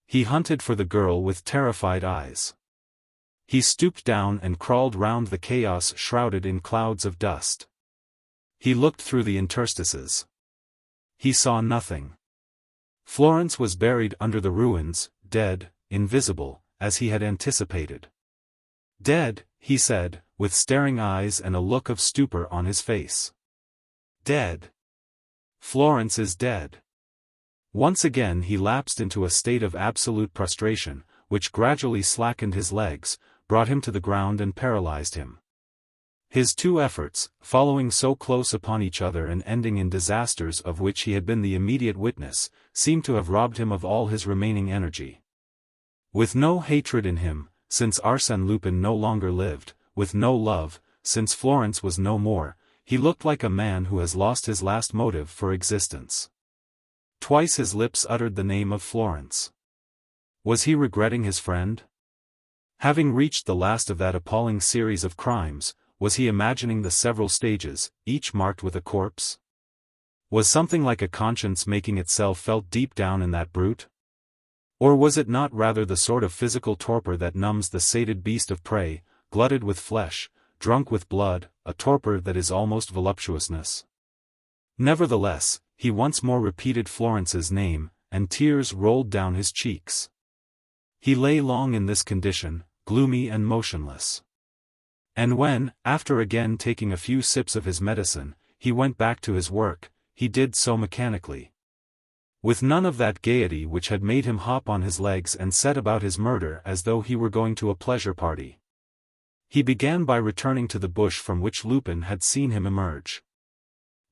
He hunted for the girl with terrified eyes. He stooped down and crawled round the chaos shrouded in clouds of dust. He looked through the interstices. He saw nothing. Florence was buried under the ruins, dead, invisible, as he had anticipated. "Dead," he said, with staring eyes and a look of stupor on his face. "Dead. Florence is dead." Once again he lapsed into a state of absolute prostration, which gradually slackened his legs, brought him to the ground and paralyzed him. His two efforts, following so close upon each other and ending in disasters of which he had been the immediate witness, seemed to have robbed him of all his remaining energy. With no hatred in him, since Arsène Lupin no longer lived, with no love, since Florence was no more, he looked like a man who has lost his last motive for existence. Twice his lips uttered the name of Florence. Was he regretting his friend? Having reached the last of that appalling series of crimes, was he imagining the several stages, each marked with a corpse? Was something like a conscience making itself felt deep down in that brute? Or was it not rather the sort of physical torpor that numbs the sated beast of prey, glutted with flesh, drunk with blood, a torpor that is almost voluptuousness? Nevertheless, he once more repeated Florence's name, and tears rolled down his cheeks. He lay long in this condition, gloomy and motionless. And when, after again taking a few sips of his medicine, he went back to his work, he did so mechanically, with none of that gaiety which had made him hop on his legs and set about his murder as though he were going to a pleasure party. He began by returning to the bush from which Lupin had seen him emerge.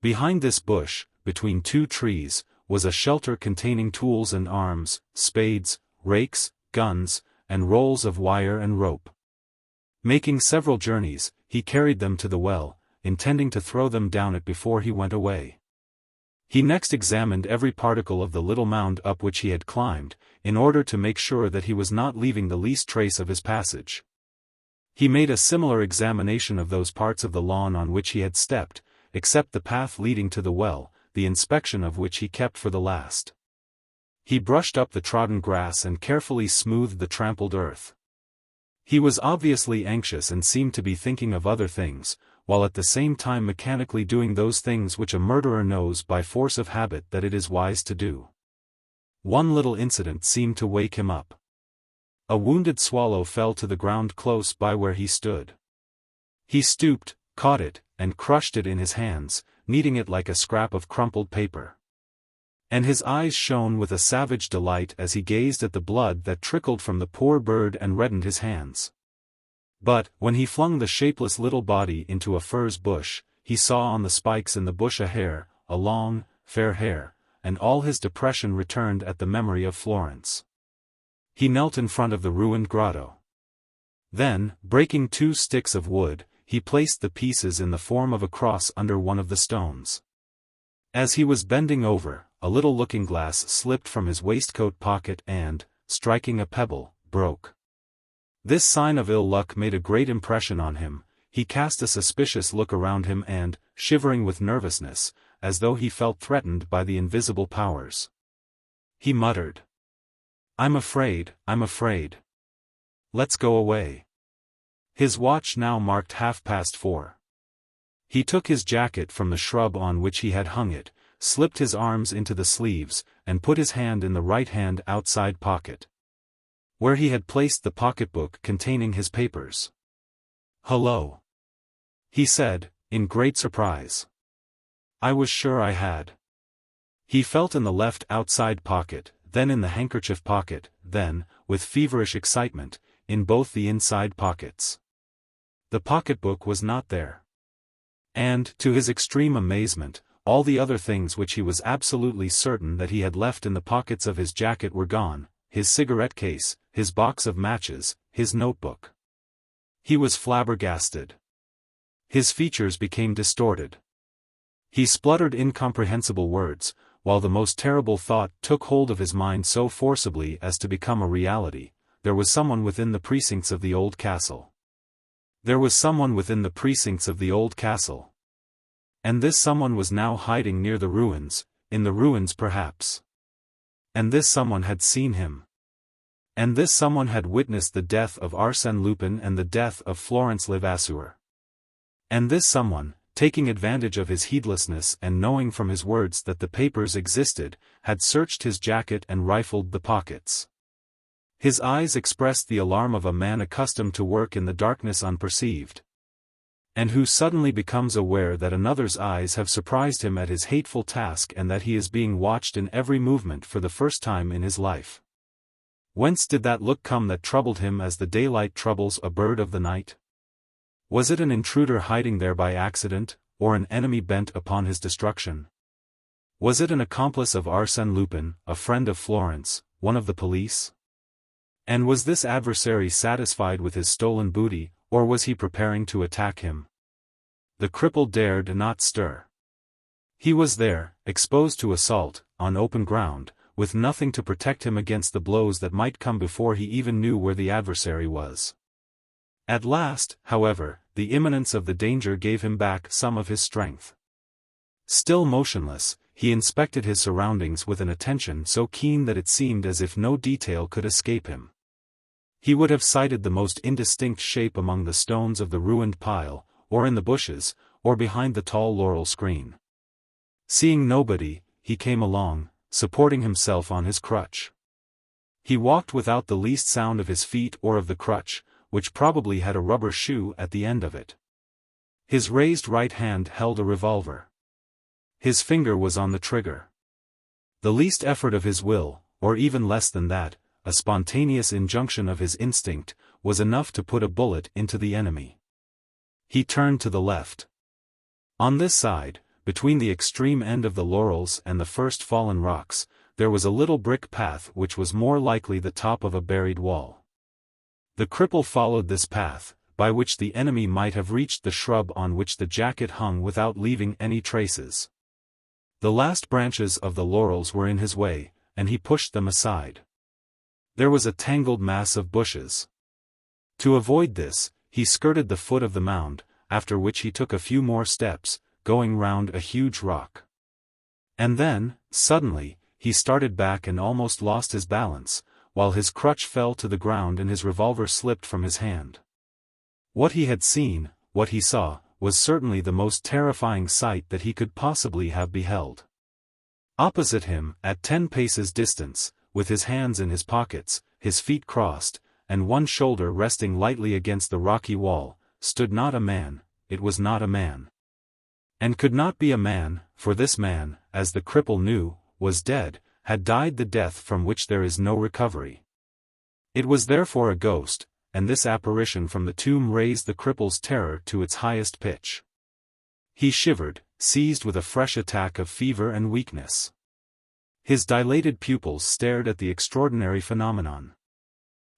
Behind this bush, between two trees, was a shelter containing tools and arms, spades, rakes, guns, and rolls of wire and rope. Making several journeys, he carried them to the well, intending to throw them down it before he went away. He next examined every particle of the little mound up which he had climbed, in order to make sure that he was not leaving the least trace of his passage. He made a similar examination of those parts of the lawn on which he had stepped, except the path leading to the well, the inspection of which he kept for the last. He brushed up the trodden grass and carefully smoothed the trampled earth. He was obviously anxious and seemed to be thinking of other things, while at the same time mechanically doing those things which a murderer knows by force of habit that it is wise to do. One little incident seemed to wake him up. A wounded swallow fell to the ground close by where he stood. He stooped, caught it, and crushed it in his hands, kneading it like a scrap of crumpled paper. And his eyes shone with a savage delight as he gazed at the blood that trickled from the poor bird and reddened his hands. But, when he flung the shapeless little body into a furze bush, he saw on the spikes in the bush a hare, a long, fair hare, and all his depression returned at the memory of Florence. He knelt in front of the ruined grotto. Then, breaking 2 sticks of wood, he placed the pieces in the form of a cross under one of the stones. As he was bending over, a little looking-glass slipped from his waistcoat pocket and, striking a pebble, broke. This sign of ill luck made a great impression on him. He cast a suspicious look around him and, shivering with nervousness, as though he felt threatened by the invisible powers, he muttered, I'm afraid. Let's go away." His watch now marked 4:30. He took his jacket from the shrub on which he had hung it, slipped his arms into the sleeves, and put his hand in the right-hand outside pocket, where he had placed the pocketbook containing his papers. "Hello," he said, in great surprise. "I was sure I had." He felt in the left outside pocket, then in the handkerchief pocket, then, with feverish excitement, in both the inside pockets. The pocketbook was not there. And, to his extreme amazement, all the other things which he was absolutely certain that he had left in the pockets of his jacket were gone: his cigarette case, his box of matches, his notebook. He was flabbergasted. His features became distorted. He spluttered incomprehensible words, while the most terrible thought took hold of his mind so forcibly as to become a reality: there was someone within the precincts of the old castle. There was someone within the precincts of the old castle. And this someone was now hiding near the ruins, in the ruins perhaps. And this someone had seen him. And this someone had witnessed the death of Arsène Lupin and the death of Florence Levasseur. And this someone, taking advantage of his heedlessness and knowing from his words that the papers existed, had searched his jacket and rifled the pockets. His eyes expressed the alarm of a man accustomed to work in the darkness unperceived, and who suddenly becomes aware that another's eyes have surprised him at his hateful task and that he is being watched in every movement for the first time in his life. Whence did that look come that troubled him as the daylight troubles a bird of the night? Was it an intruder hiding there by accident, or an enemy bent upon his destruction? Was it an accomplice of Arsène Lupin, a friend of Florence, one of the police? And was this adversary satisfied with his stolen booty, or was he preparing to attack him? The cripple dared not stir. He was there, exposed to assault, on open ground, with nothing to protect him against the blows that might come before he even knew where the adversary was. At last, however, the imminence of the danger gave him back some of his strength. Still motionless, he inspected his surroundings with an attention so keen that it seemed as if no detail could escape him. He would have sighted the most indistinct shape among the stones of the ruined pile, or in the bushes, or behind the tall laurel screen. Seeing nobody, he came along, supporting himself on his crutch. He walked without the least sound of his feet or of the crutch, which probably had a rubber shoe at the end of it. His raised right hand held a revolver. His finger was on the trigger. The least effort of his will, or even less than that, a spontaneous injunction of his instinct, was enough to put a bullet into the enemy. He turned to the left. On this side, between the extreme end of the laurels and the first fallen rocks, there was a little brick path which was more likely the top of a buried wall. The cripple followed this path, by which the enemy might have reached the shrub on which the jacket hung without leaving any traces. The last branches of the laurels were in his way, and he pushed them aside. There was a tangled mass of bushes. To avoid this, he skirted the foot of the mound, after which he took a few more steps, going round a huge rock. And then, suddenly, he started back and almost lost his balance, while his crutch fell to the ground and his revolver slipped from his hand. What he had seen, what he saw, was certainly the most terrifying sight that he could possibly have beheld. Opposite him, at 10 paces distance, with his hands in his pockets, his feet crossed, and one shoulder resting lightly against the rocky wall, stood not a man. It was not a man. And could not be a man, for this man, as the cripple knew, was dead, had died the death from which there is no recovery. It was therefore a ghost, and this apparition from the tomb raised the cripple's terror to its highest pitch. He shivered, seized with a fresh attack of fever and weakness. His dilated pupils stared at the extraordinary phenomenon.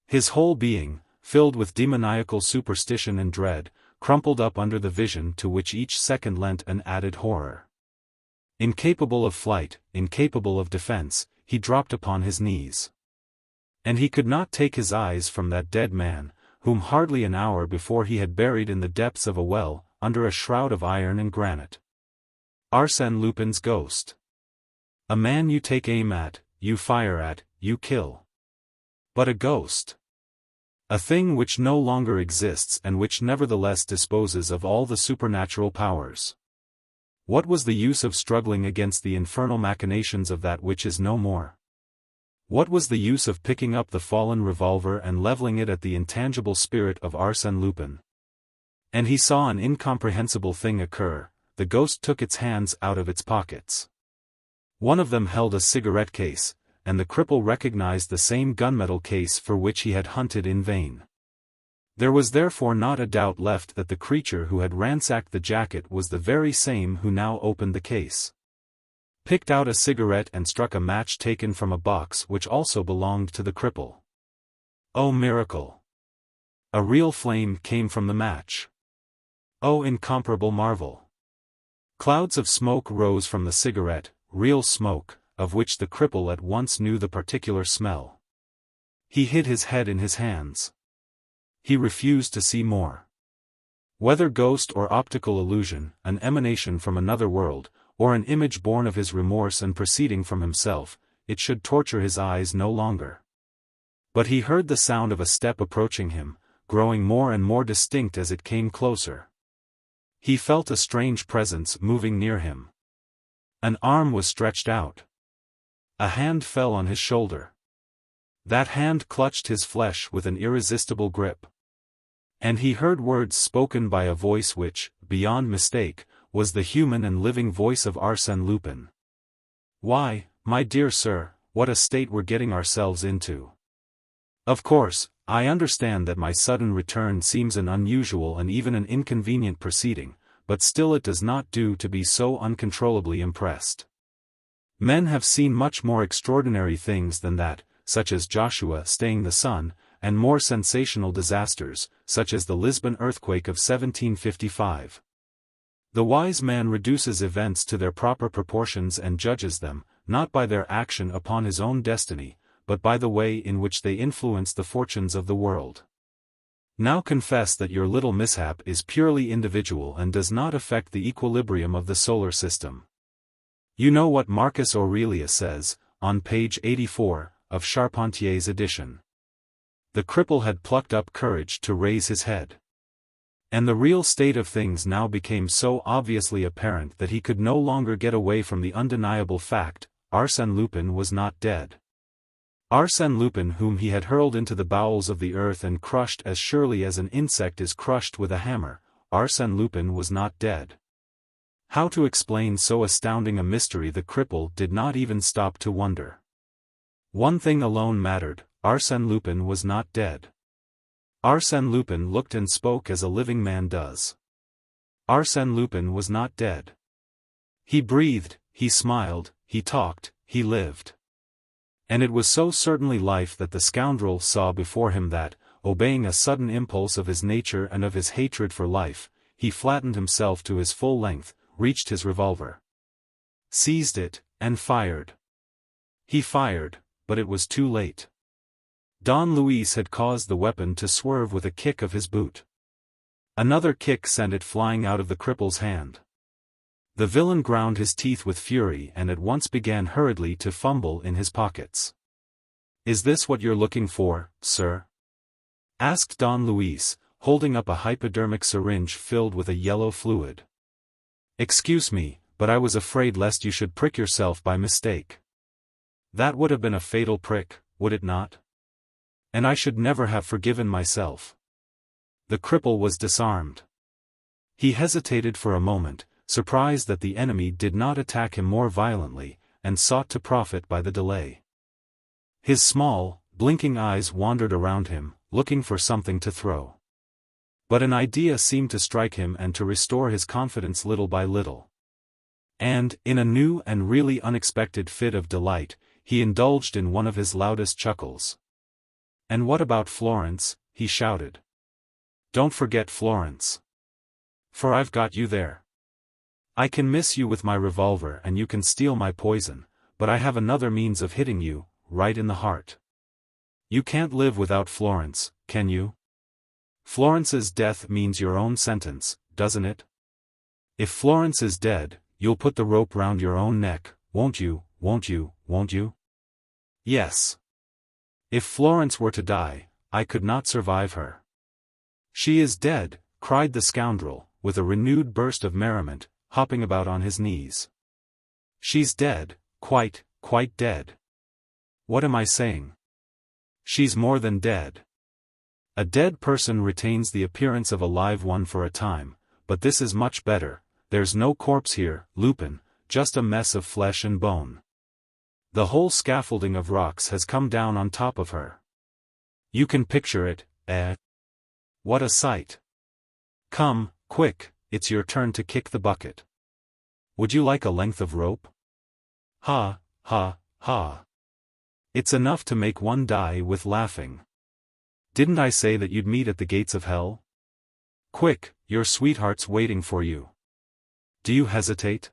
His whole being, filled with demoniacal superstition and dread, crumpled up under the vision to which each second lent an added horror. Incapable of flight, incapable of defense, he dropped upon his knees. And he could not take his eyes from that dead man, whom hardly an hour before he had buried in the depths of a well, under a shroud of iron and granite. Arsène Lupin's ghost. A man you take aim at, you fire at, you kill. But a ghost. A thing which no longer exists and which nevertheless disposes of all the supernatural powers. What was the use of struggling against the infernal machinations of that which is no more? What was the use of picking up the fallen revolver and leveling it at the intangible spirit of Arsène Lupin? And he saw an incomprehensible thing occur: the ghost took its hands out of its pockets. One of them held a cigarette case, and the cripple recognized the same gunmetal case for which he had hunted in vain. There was therefore not a doubt left that the creature who had ransacked the jacket was the very same who now opened the case, picked out a cigarette and struck a match taken from a box which also belonged to the cripple. Oh miracle! A real flame came from the match. Oh incomparable marvel! Clouds of smoke rose from the cigarette, real smoke, of which the cripple at once knew the particular smell. He hid his head in his hands. He refused to see more. Whether ghost or optical illusion, an emanation from another world, or an image born of his remorse and proceeding from himself, it should torture his eyes no longer. But he heard the sound of a step approaching him, growing more and more distinct as it came closer. He felt a strange presence moving near him. An arm was stretched out. A hand fell on his shoulder. That hand clutched his flesh with an irresistible grip. And he heard words spoken by a voice which, beyond mistake, was the human and living voice of Arsène Lupin. "Why, my dear sir, what a state we're getting ourselves into. Of course, I understand that my sudden return seems an unusual and even an inconvenient proceeding, but still it does not do to be so uncontrollably impressed. Men have seen much more extraordinary things than that, such as Joshua staying the sun, and more sensational disasters, such as the Lisbon earthquake of 1755. The wise man reduces events to their proper proportions and judges them, not by their action upon his own destiny, but by the way in which they influence the fortunes of the world. Now confess that your little mishap is purely individual and does not affect the equilibrium of the solar system. You know what Marcus Aurelius says, on page 84, of Charpentier's edition. The cripple had plucked up courage to raise his head. And the real state of things now became so obviously apparent that he could no longer get away from the undeniable fact: Arsène Lupin was not dead. Arsène Lupin, whom he had hurled into the bowels of the earth and crushed as surely as an insect is crushed with a hammer, Arsène Lupin was not dead. How to explain so astounding a mystery the cripple did not even stop to wonder. One thing alone mattered: Arsène Lupin was not dead. Arsène Lupin looked and spoke as a living man does. Arsène Lupin was not dead. He breathed, he smiled, he talked, he lived. And it was so certainly life that the scoundrel saw before him that, obeying a sudden impulse of his nature and of his hatred for life, he flattened himself to his full length, reached his revolver, seized it, and fired. He fired, but it was too late. Don Luis had caused the weapon to swerve with a kick of his boot. Another kick sent it flying out of the cripple's hand. The villain ground his teeth with fury and at once began hurriedly to fumble in his pockets. "Is this what you're looking for, sir?" asked Don Luis, holding up a hypodermic syringe filled with a yellow fluid. "Excuse me, but I was afraid lest you should prick yourself by mistake." "That would have been a fatal prick, would it not? And I should never have forgiven myself." The cripple was disarmed. He hesitated for a moment, surprised that the enemy did not attack him more violently, and sought to profit by the delay. His small, blinking eyes wandered around him, looking for something to throw. But an idea seemed to strike him and to restore his confidence little by little. And, in a new and really unexpected fit of delight, he indulged in one of his loudest chuckles. "And what about Florence?" he shouted. "Don't forget Florence. For I've got you there. I can miss you with my revolver and you can steal my poison, but I have another means of hitting you, right in the heart. You can't live without Florence, can you? Florence's death means your own sentence, doesn't it? If Florence is dead, you'll put the rope round your own neck, won't you, won't you, won't you?" "Yes. If Florence were to die, I could not survive her." "She is dead," cried the scoundrel, with a renewed burst of merriment, hopping about on his knees. "She's dead, quite dead. What am I saying? She's more than dead. A dead person retains the appearance of a live one for a time, but this is much better. There's no corpse here, Lupin, just a mess of flesh and bone. The whole scaffolding of rocks has come down on top of her. You can picture it, eh? What a sight. Come, quick, it's your turn to kick the bucket. Would you like a length of rope? Ha, ha, ha. It's enough to make one die with laughing. Didn't I say that you'd meet at the gates of hell? Quick, your sweetheart's waiting for you. Do you hesitate?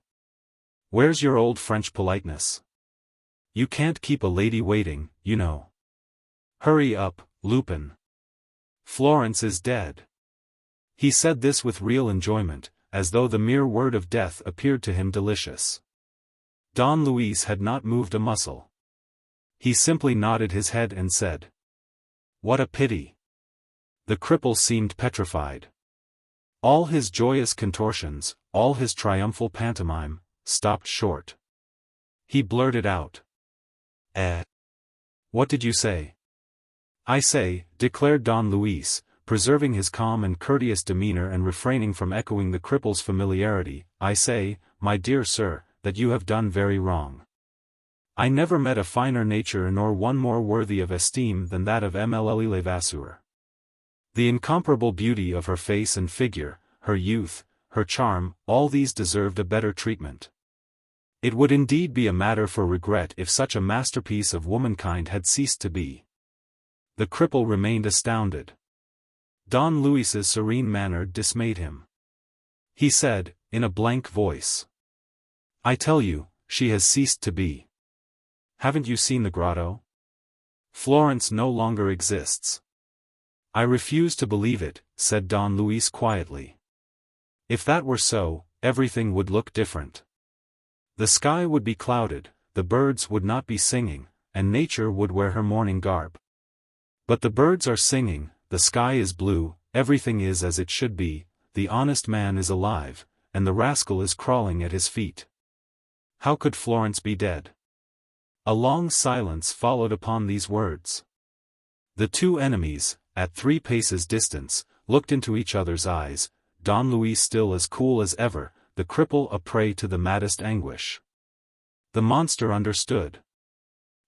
Where's your old French politeness? You can't keep a lady waiting, you know. Hurry up, Lupin. Florence is dead. He said this with real enjoyment, as though the mere word of death appeared to him delicious. Don Luis had not moved a muscle. He simply nodded his head and said, "What a pity." The cripple seemed petrified. All his joyous contortions, all his triumphal pantomime, stopped short. He blurted out, What did you say?" "I say," declared Don Luis, preserving his calm and courteous demeanor and refraining from echoing the cripple's familiarity, "I say, my dear sir, that you have done very wrong. I never met a finer nature nor one more worthy of esteem than that of Mme Levasseur. The incomparable beauty of her face and figure, her youth, her charm, all these deserved a better treatment. It would indeed be a matter for regret if such a masterpiece of womankind had ceased to be." The cripple remained astounded. Don Luis's serene manner dismayed him. He said, in a blank voice, "I tell you, she has ceased to be. Haven't you seen the grotto? Florence no longer exists." "I refuse to believe it," said Don Luis quietly. "If that were so, everything would look different. The sky would be clouded, the birds would not be singing, and nature would wear her mourning garb. But the birds are singing, the sky is blue, everything is as it should be, the honest man is alive, and the rascal is crawling at his feet. How could Florence be dead?" A long silence followed upon these words. The two enemies, at 3 paces distance, looked into each other's eyes, Don Luis still as cool as ever, the cripple a prey to the maddest anguish. The monster understood.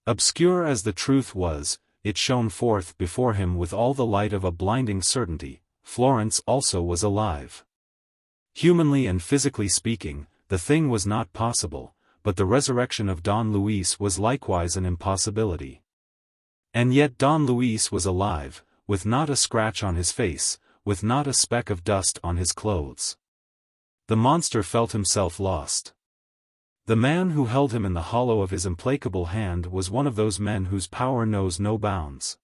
Obscure as the truth was, it shone forth before him with all the light of a blinding certainty. Florence also was alive. Humanly and physically speaking, the thing was not possible, but the resurrection of Don Luis was likewise an impossibility. And yet Don Luis was alive, with not a scratch on his face, with not a speck of dust on his clothes. The monster felt himself lost. The man who held him in the hollow of his implacable hand was one of those men whose power knows no bounds.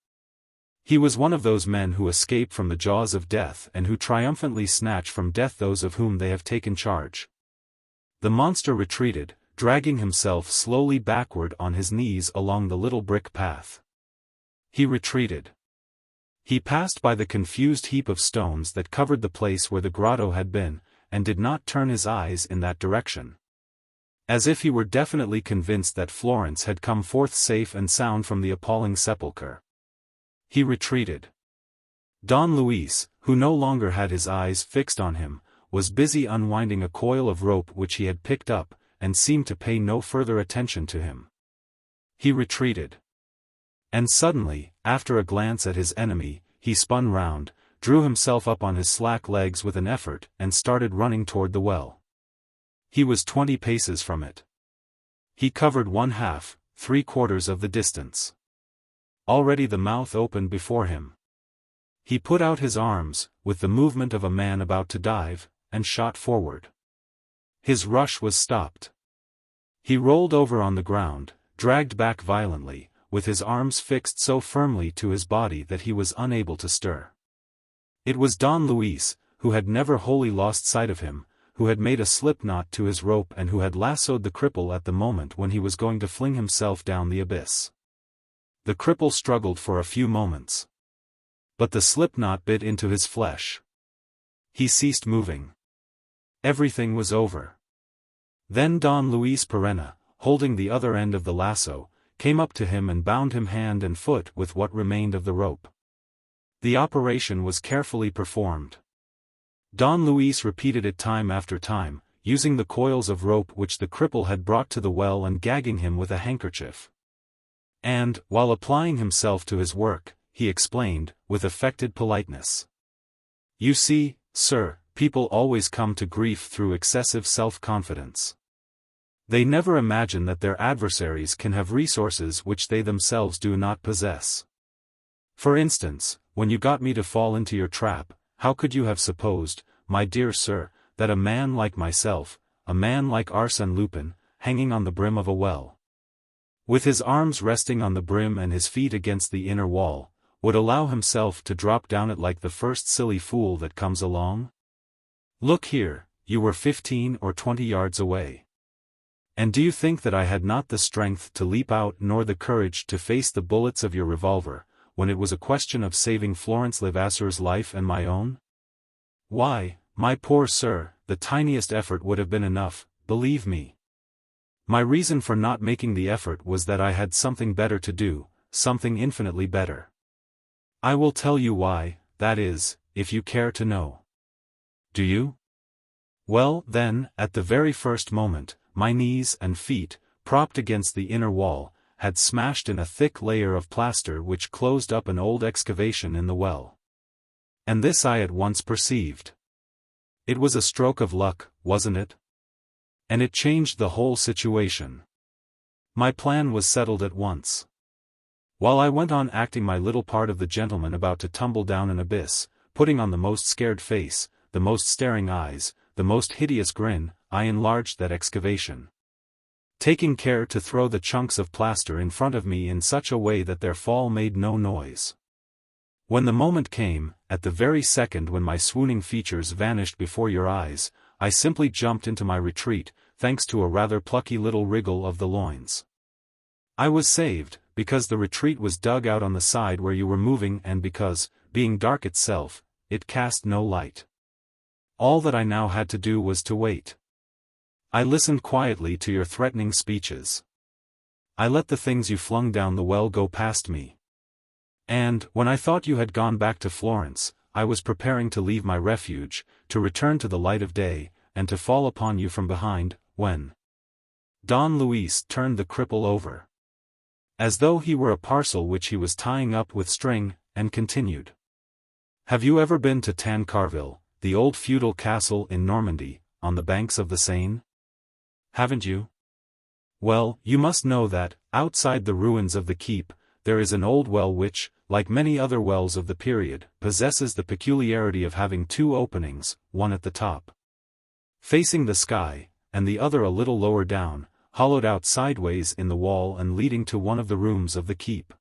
He was one of those men who escape from the jaws of death and who triumphantly snatch from death those of whom they have taken charge. The monster retreated, dragging himself slowly backward on his knees along the little brick path. He retreated. He passed by the confused heap of stones that covered the place where the grotto had been, and did not turn his eyes in that direction. As if he were definitely convinced that Florence had come forth safe and sound from the appalling sepulchre. He retreated. Don Luis, who no longer had his eyes fixed on him, was busy unwinding a coil of rope which he had picked up, and seemed to pay no further attention to him. He retreated. And suddenly, after a glance at his enemy, he spun round, drew himself up on his slack legs with an effort, and started running toward the well. He was 20 paces from it. He covered 1/2, 3/4 of the distance. Already the mouth opened before him. He put out his arms, with the movement of a man about to dive, and shot forward. His rush was stopped. He rolled over on the ground, dragged back violently, with his arms fixed so firmly to his body that he was unable to stir. It was Don Luis, who had never wholly lost sight of him, who had made a slip knot to his rope and who had lassoed the cripple at the moment when he was going to fling himself down the abyss. The cripple struggled for a few moments. But the slip knot bit into his flesh. He ceased moving. Everything was over. Then Don Luis Perena, holding the other end of the lasso, came up to him and bound him hand and foot with what remained of the rope. The operation was carefully performed. Don Luis repeated it time after time, using the coils of rope which the cripple had brought to the well and gagging him with a handkerchief. And, while applying himself to his work, he explained, with affected politeness. "You see, sir, people always come to grief through excessive self-confidence. They never imagine that their adversaries can have resources which they themselves do not possess. For instance, when you got me to fall into your trap, how could you have supposed, my dear sir, that a man like myself, a man like Arsène Lupin, hanging on the brim of a well, with his arms resting on the brim and his feet against the inner wall, would allow himself to drop down it like the first silly fool that comes along? Look here, you were 15 or 20 yards away. And do you think that I had not the strength to leap out nor the courage to face the bullets of your revolver, when it was a question of saving Florence Levasseur's life and my own? Why, my poor sir, the tiniest effort would have been enough, believe me. My reason for not making the effort was that I had something better to do, something infinitely better. I will tell you why, that is, if you care to know. Do you? Well, then, at the very first moment, my knees and feet, propped against the inner wall, had smashed in a thick layer of plaster which closed up an old excavation in the well. And this I at once perceived. It was a stroke of luck, wasn't it? And it changed the whole situation. My plan was settled at once. While I went on acting my little part of the gentleman about to tumble down an abyss, putting on the most scared face, the most staring eyes, the most hideous grin, I enlarged that excavation, taking care to throw the chunks of plaster in front of me in such a way that their fall made no noise. When the moment came, at the very second when my swooning features vanished before your eyes, I simply jumped into my retreat, thanks to a rather plucky little wriggle of the loins. I was saved, because the retreat was dug out on the side where you were moving and because, being dark itself, it cast no light. All that I now had to do was to wait. I listened quietly to your threatening speeches. I let the things you flung down the well go past me. And, when I thought you had gone back to Florence, I was preparing to leave my refuge, to return to the light of day, and to fall upon you from behind, when Don Luis turned the cripple over, as though he were a parcel which he was tying up with string, and continued. Have you ever been to Tancarville, the old feudal castle in Normandy, on the banks of the Seine? Haven't you? Well, you must know that, outside the ruins of the keep, there is an old well which, like many other wells of the period, possesses the peculiarity of having two openings, one at the top, facing the sky, and the other a little lower down, hollowed out sideways in the wall and leading to one of the rooms of the keep.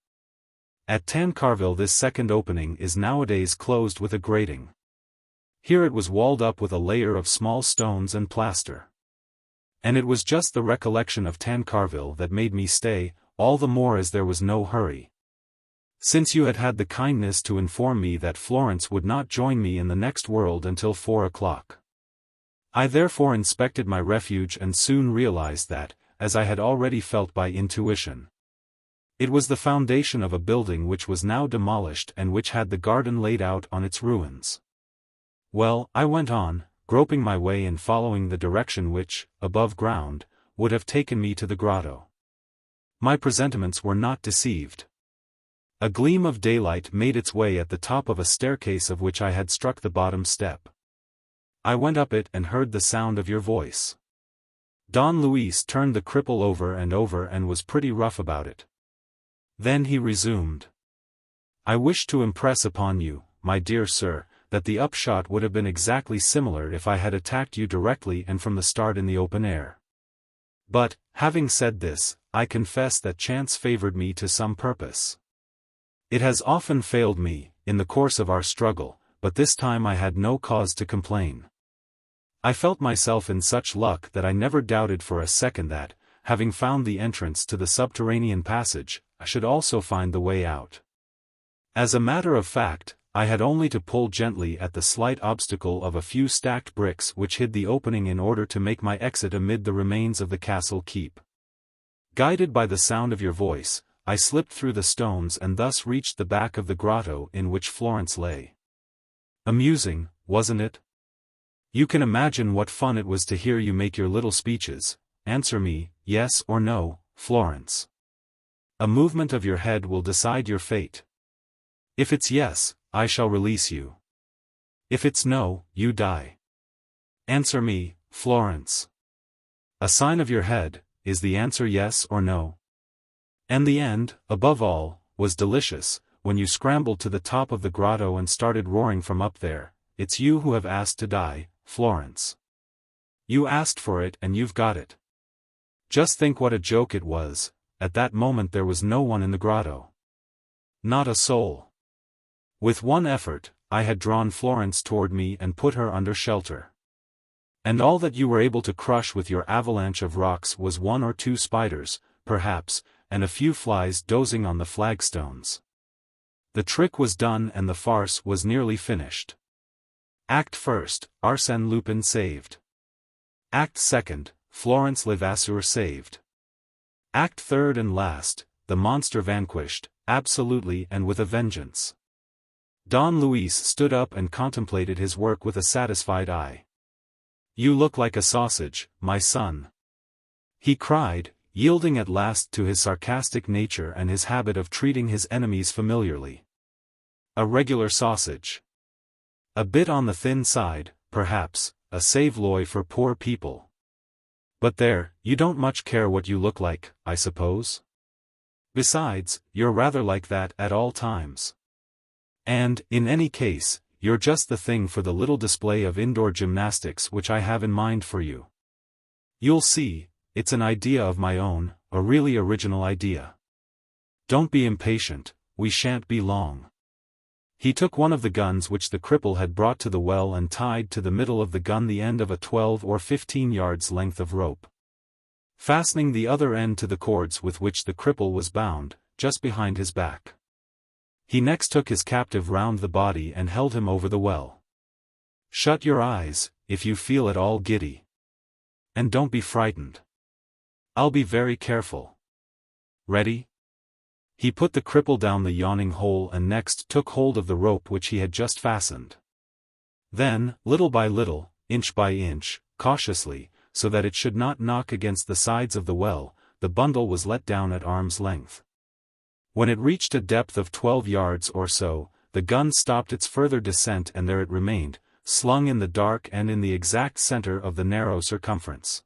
At Tancarville this second opening is nowadays closed with a grating. Here it was walled up with a layer of small stones and plaster. And it was just the recollection of Tancarville that made me stay, all the more as there was no hurry. Since you had had the kindness to inform me that Florence would not join me in the next world until 4 o'clock. I therefore inspected my refuge and soon realized that, as I had already felt by intuition, it was the foundation of a building which was now demolished and which had the garden laid out on its ruins. Well, I went on, groping my way and following the direction which, above ground, would have taken me to the grotto. My presentiments were not deceived. A gleam of daylight made its way at the top of a staircase of which I had struck the bottom step. I went up it and heard the sound of your voice. Don Luis turned the cripple over and was pretty rough about it. Then he resumed. I wish to impress upon you, my dear sir, that the upshot would have been exactly similar if I had attacked you directly and from the start in the open air. But, having said this, I confess that chance favored me to some purpose. It has often failed me, in the course of our struggle, but this time I had no cause to complain. I felt myself in such luck that I never doubted for a second that, having found the entrance to the subterranean passage, I should also find the way out. As a matter of fact, I had only to pull gently at the slight obstacle of a few stacked bricks which hid the opening in order to make my exit amid the remains of the castle keep. Guided by the sound of your voice, I slipped through the stones and thus reached the back of the grotto in which Florence lay. Amusing, wasn't it? You can imagine what fun it was to hear you make your little speeches. Answer me, yes or no, Florence. A movement of your head will decide your fate. If it's yes, I shall release you. If it's no, you die. Answer me, Florence. A sign of your head, is the answer yes or no? And the end, above all, was delicious, when you scrambled to the top of the grotto and started roaring from up there. It's you who have asked to die, Florence. You asked for it and you've got it. Just think what a joke it was. At that moment there was no one in the grotto. Not a soul. With one effort, I had drawn Florence toward me and put her under shelter. And all that you were able to crush with your avalanche of rocks was one or two spiders, perhaps, and a few flies dozing on the flagstones. The trick was done and the farce was nearly finished. Act first, Arsène Lupin saved. Act second, Florence Levasseur saved. Act third and last, the monster vanquished, absolutely and with a vengeance. Don Luis stood up and contemplated his work with a satisfied eye. You look like a sausage, my son. He cried, yielding at last to his sarcastic nature and his habit of treating his enemies familiarly. A regular sausage. A bit on the thin side, perhaps, a save-loy for poor people. But there, you don't much care what you look like, I suppose? Besides, you're rather like that at all times. And, in any case, you're just the thing for the little display of indoor gymnastics which I have in mind for you. You'll see, it's an idea of my own, a really original idea. Don't be impatient, we shan't be long. He took one of the guns which the cripple had brought to the well and tied to the middle of the gun the end of a 12 or 15 yards length of rope. Fastening the other end to the cords with which the cripple was bound, just behind his back. He next took his captive round the body and held him over the well. Shut your eyes, if you feel at all giddy. And don't be frightened. I'll be very careful. Ready? He put the cripple down the yawning hole and next took hold of the rope which he had just fastened. Then, little by little, inch by inch, cautiously, so that it should not knock against the sides of the well, the bundle was let down at arm's length. When it reached a depth of 12 yards or so, the gun stopped its further descent and there it remained, slung in the dark and in the exact center of the narrow circumference.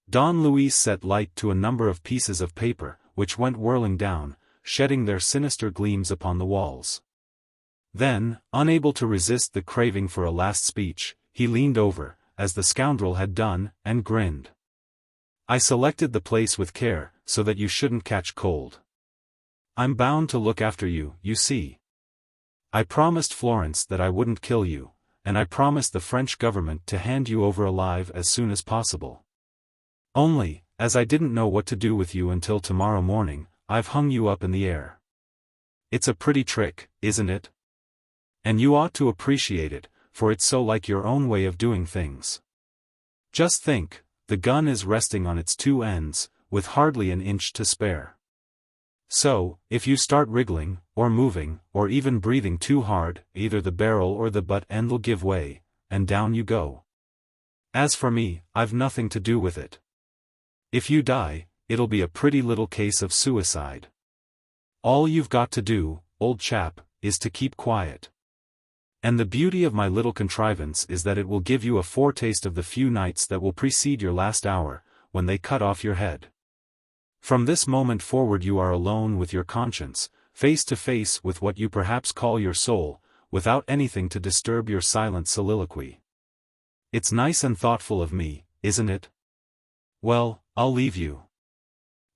Don Luis set light to a number of pieces of paper, which went whirling down, shedding their sinister gleams upon the walls. Then, unable to resist the craving for a last speech, he leaned over, as the scoundrel had done, and grinned. I selected the place with care, so that you shouldn't catch cold. I'm bound to look after you, you see. I promised Florence that I wouldn't kill you, and I promised the French government to hand you over alive as soon as possible. Only, as I didn't know what to do with you until tomorrow morning, I've hung you up in the air. It's a pretty trick, isn't it? And you ought to appreciate it, for it's so like your own way of doing things. Just think, the gun is resting on its two ends, with hardly an inch to spare. So, if you start wriggling, or moving, or even breathing too hard, either the barrel or the butt end'll give way, and down you go. As for me, I've nothing to do with it. If you die, it'll be a pretty little case of suicide. All you've got to do, old chap, is to keep quiet. And the beauty of my little contrivance is that it will give you a foretaste of the few nights that will precede your last hour, when they cut off your head. From this moment forward you are alone with your conscience, face to face with what you perhaps call your soul, without anything to disturb your silent soliloquy. It's nice and thoughtful of me, isn't it? Well, I'll leave you.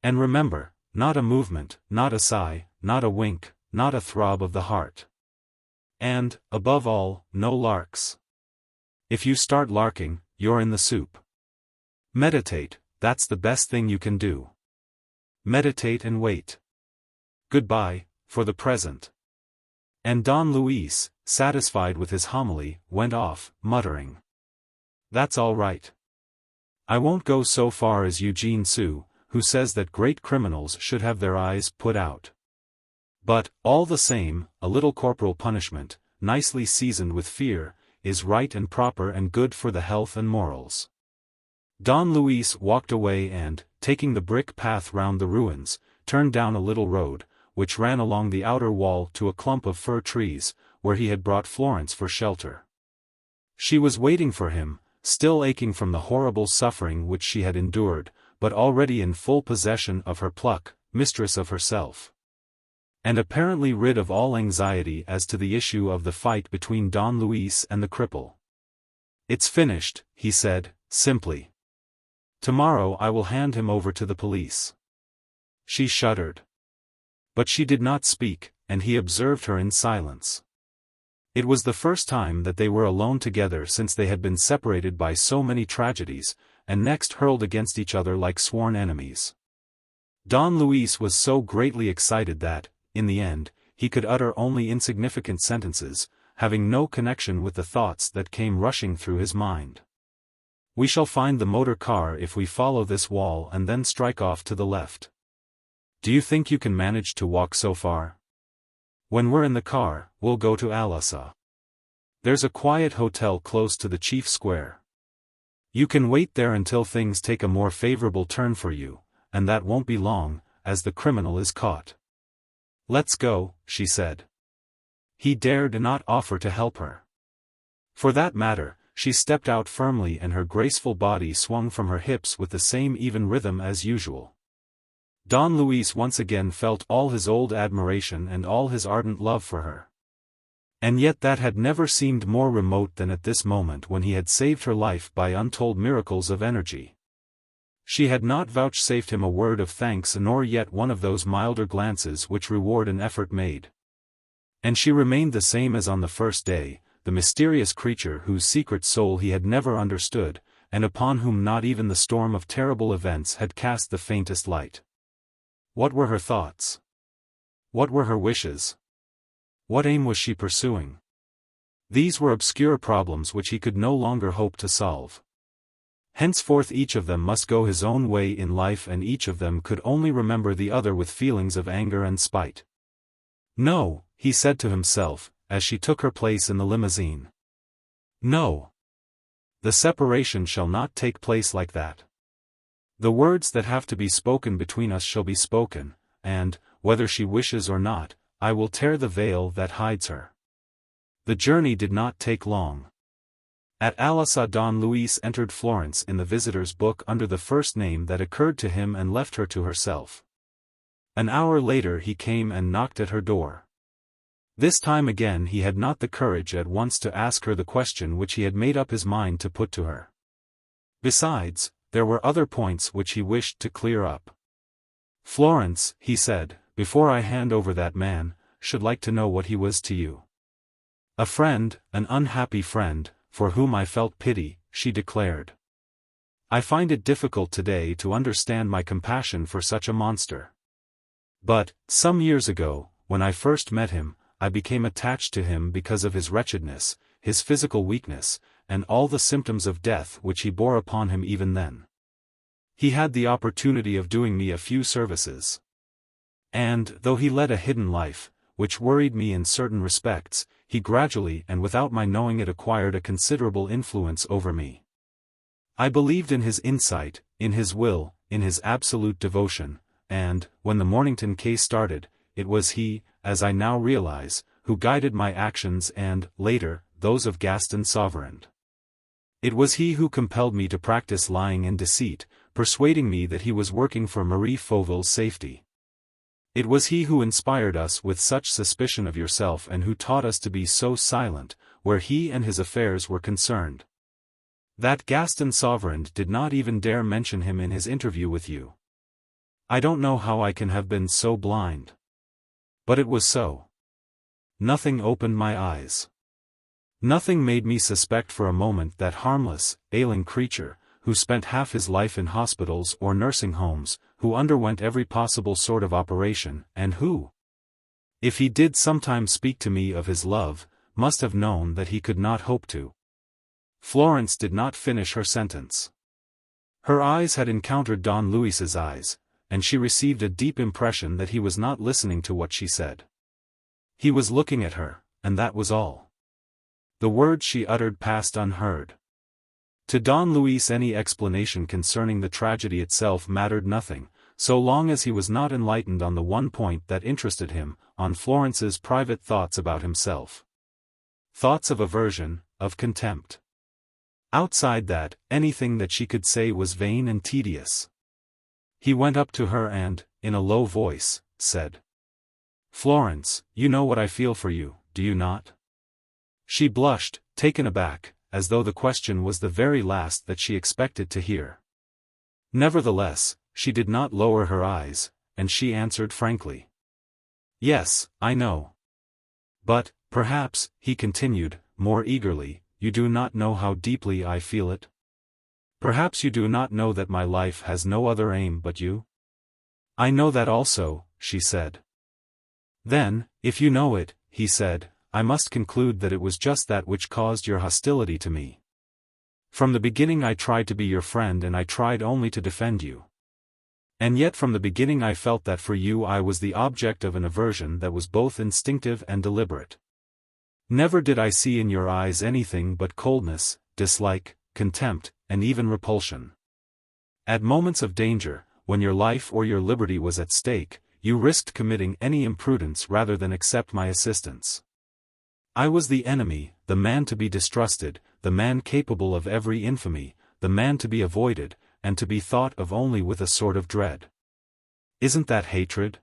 And remember, not a movement, not a sigh, not a wink, not a throb of the heart. And, above all, no larks. If you start larking, you're in the soup. Meditate, that's the best thing you can do. Meditate and wait. Goodbye, for the present. And Don Luis, satisfied with his homily, went off, muttering. That's all right. I won't go so far as Eugene Sue, who says that great criminals should have their eyes put out. But, all the same, a little corporal punishment, nicely seasoned with fear, is right and proper and good for the health and morals. Don Luis walked away and, taking the brick path round the ruins, turned down a little road, which ran along the outer wall to a clump of fir trees, where he had brought Florence for shelter. She was waiting for him, still aching from the horrible suffering which she had endured, but already in full possession of her pluck, mistress of herself, and apparently rid of all anxiety as to the issue of the fight between Don Luis and the cripple. "It's finished," he said, simply. "Tomorrow I will hand him over to the police." She shuddered. But she did not speak, and he observed her in silence. It was the first time that they were alone together since they had been separated by so many tragedies, and next hurled against each other like sworn enemies. Don Luis was so greatly excited that, in the end, he could utter only insignificant sentences, having no connection with the thoughts that came rushing through his mind. "We shall find the motor car if we follow this wall and then strike off to the left. Do you think you can manage to walk so far? When we're in the car, we'll go to Alasa. There's a quiet hotel close to the chief square. You can wait there until things take a more favorable turn for you, and that won't be long, as the criminal is caught." "Let's go," she said. He dared not offer to help her. For that matter, she stepped out firmly and her graceful body swung from her hips with the same even rhythm as usual. Don Luis once again felt all his old admiration and all his ardent love for her. And yet that had never seemed more remote than at this moment when he had saved her life by untold miracles of energy. She had not vouchsafed him a word of thanks nor yet one of those milder glances which reward an effort made. And she remained the same as on the first day, the mysterious creature whose secret soul he had never understood, and upon whom not even the storm of terrible events had cast the faintest light. What were her thoughts? What were her wishes? What aim was she pursuing? These were obscure problems which he could no longer hope to solve. Henceforth each of them must go his own way in life and each of them could only remember the other with feelings of anger and spite. "No," he said to himself, as she took her place in the limousine. "No. The separation shall not take place like that. The words that have to be spoken between us shall be spoken, and, whether she wishes or not, I will tear the veil that hides her." The journey did not take long. At Alasa Don Luis entered Florence in the visitor's book under the first name that occurred to him and left her to herself. An hour later he came and knocked at her door. This time again he had not the courage at once to ask her the question which he had made up his mind to put to her. Besides, there were other points which he wished to clear up. "Florence," he said, "before I hand over that man, should like to know what he was to you." "A friend, an unhappy friend, for whom I felt pity," she declared. "I find it difficult today to understand my compassion for such a monster. But, some years ago, when I first met him, I became attached to him because of his wretchedness, his physical weakness, and all the symptoms of death which he bore upon him even then. He had the opportunity of doing me a few services. And, though he led a hidden life, which worried me in certain respects, he gradually and without my knowing it acquired a considerable influence over me. I believed in his insight, in his will, in his absolute devotion, and, when the Mornington case started, it was he, as I now realize, who guided my actions and, later, those of Gaston Sauverand. It was he who compelled me to practice lying and deceit, persuading me that he was working for Marie Fauville's safety. It was he who inspired us with such suspicion of yourself and who taught us to be so silent, where he and his affairs were concerned. That Gaston Sauverand did not even dare mention him in his interview with you. I don't know how I can have been so blind. But it was so. Nothing opened my eyes. Nothing made me suspect for a moment that harmless, ailing creature, who spent half his life in hospitals or nursing homes, who underwent every possible sort of operation, and who, if he did sometimes speak to me of his love, must have known that he could not hope to. Florence did not finish her sentence. Her eyes had encountered Don Luis's eyes, and she received a deep impression that he was not listening to what she said. He was looking at her, and that was all. The words she uttered passed unheard. To Don Luis any explanation concerning the tragedy itself mattered nothing, so long as he was not enlightened on the one point that interested him, on Florence's private thoughts about himself. Thoughts of aversion, of contempt. Outside that, anything that she could say was vain and tedious. He went up to her and, in a low voice, said, "Florence, you know what I feel for you, do you not?" She blushed, taken aback, as though the question was the very last that she expected to hear. Nevertheless, she did not lower her eyes, and she answered frankly. "Yes, I know. But, perhaps," he continued, more eagerly, "you do not know how deeply I feel it? Perhaps you do not know that my life has no other aim but you?" "I know that also," she said. "Then, if you know it," he said, "I must conclude that it was just that which caused your hostility to me. From the beginning I tried to be your friend and I tried only to defend you. And yet from the beginning I felt that for you I was the object of an aversion that was both instinctive and deliberate. Never did I see in your eyes anything but coldness, dislike, contempt, and even repulsion. At moments of danger, when your life or your liberty was at stake, you risked committing any imprudence rather than accept my assistance. I was the enemy, the man to be distrusted, the man capable of every infamy, the man to be avoided, and to be thought of only with a sort of dread. Isn't that hatred?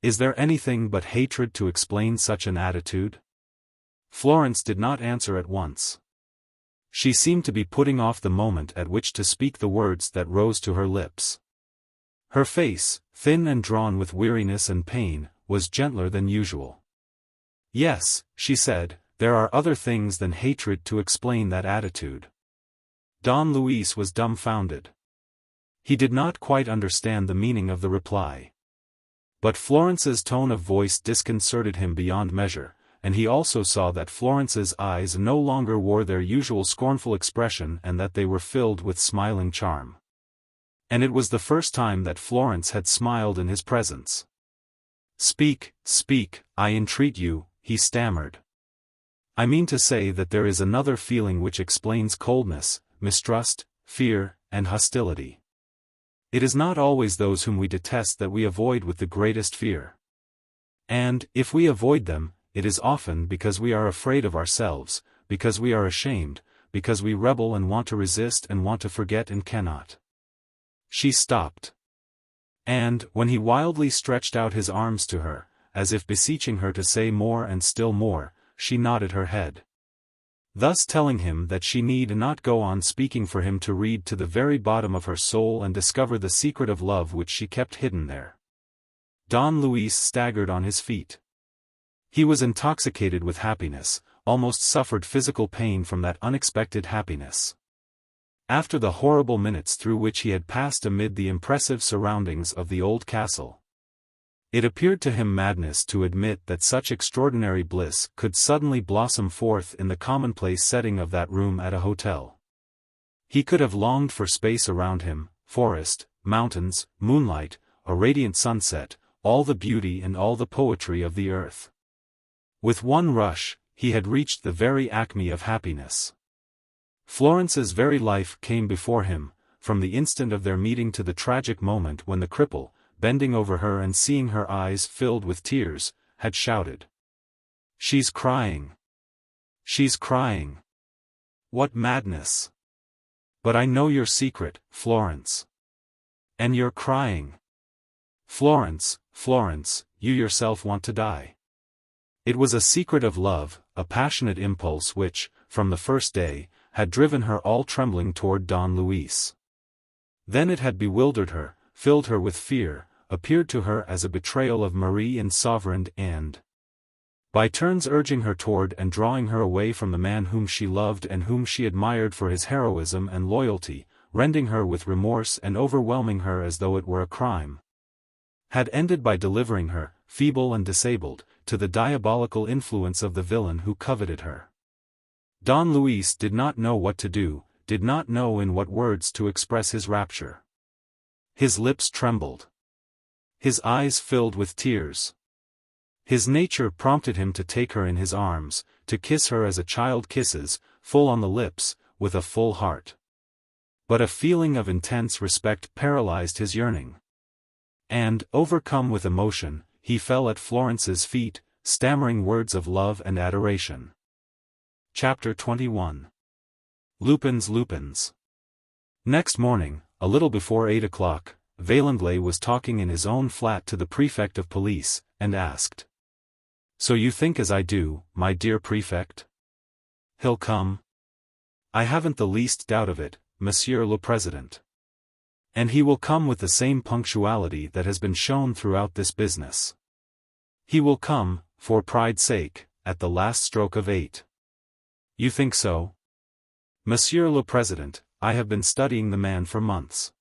Is there anything but hatred to explain such an attitude?" Florence did not answer at once. She seemed to be putting off the moment at which to speak the words that rose to her lips. Her face, thin and drawn with weariness and pain, was gentler than usual. "Yes," she said, "there are other things than hatred to explain that attitude." Don Luis was dumbfounded. He did not quite understand the meaning of the reply. But Florence's tone of voice disconcerted him beyond measure, and he also saw that Florence's eyes no longer wore their usual scornful expression and that they were filled with smiling charm. And it was the first time that Florence had smiled in his presence. "Speak, speak, I entreat you," he stammered. "I mean to say that there is another feeling which explains coldness, mistrust, fear, and hostility. It is not always those whom we detest that we avoid with the greatest fear. And, if we avoid them, it is often because we are afraid of ourselves, because we are ashamed, because we rebel and want to resist and want to forget and cannot." She stopped. And, when he wildly stretched out his arms to her, as if beseeching her to say more and still more, she nodded her head, thus telling him that she need not go on speaking for him to read to the very bottom of her soul and discover the secret of love which she kept hidden there. Don Luis staggered on his feet. He was intoxicated with happiness, almost suffered physical pain from that unexpected happiness. After the horrible minutes through which he had passed amid the impressive surroundings of the old castle, it appeared to him madness to admit that such extraordinary bliss could suddenly blossom forth in the commonplace setting of that room at a hotel. He could have longed for space around him, forest, mountains, moonlight, a radiant sunset, all the beauty and all the poetry of the earth. With one rush, he had reached the very acme of happiness. Florence's very life came before him, from the instant of their meeting to the tragic moment when the cripple, bending over her and seeing her eyes filled with tears, had shouted, "She's crying! She's crying! What madness! But I know your secret, Florence. And you're crying. Florence, Florence, you yourself want to die." It was a secret of love, a passionate impulse which, from the first day, had driven her all trembling toward Don Luis. Then it had bewildered her, filled her with fear, appeared to her as a betrayal of Marie and Sovereign and, by turns urging her toward and drawing her away from the man whom she loved and whom she admired for his heroism and loyalty, rending her with remorse and overwhelming her as though it were a crime, had ended by delivering her, feeble and disabled, to the diabolical influence of the villain who coveted her. Don Luis did not know what to do, did not know in what words to express his rapture. His lips trembled. His eyes filled with tears. His nature prompted him to take her in his arms, to kiss her as a child kisses, full on the lips, with a full heart. But a feeling of intense respect paralyzed his yearning. And, overcome with emotion, he fell at Florence's feet, stammering words of love and adoration. Chapter 21. Lupins. Next morning, a little before 8 o'clock, Vaillanglais was talking in his own flat to the prefect of police, and asked. "So you think as I do, my dear prefect? He'll come?" "I haven't the least doubt of it, Monsieur le Président. And he will come with the same punctuality that has been shown throughout this business. He will come, for pride's sake, at the last stroke of 8. You think so?" "Monsieur le Président, I have been studying the man for months.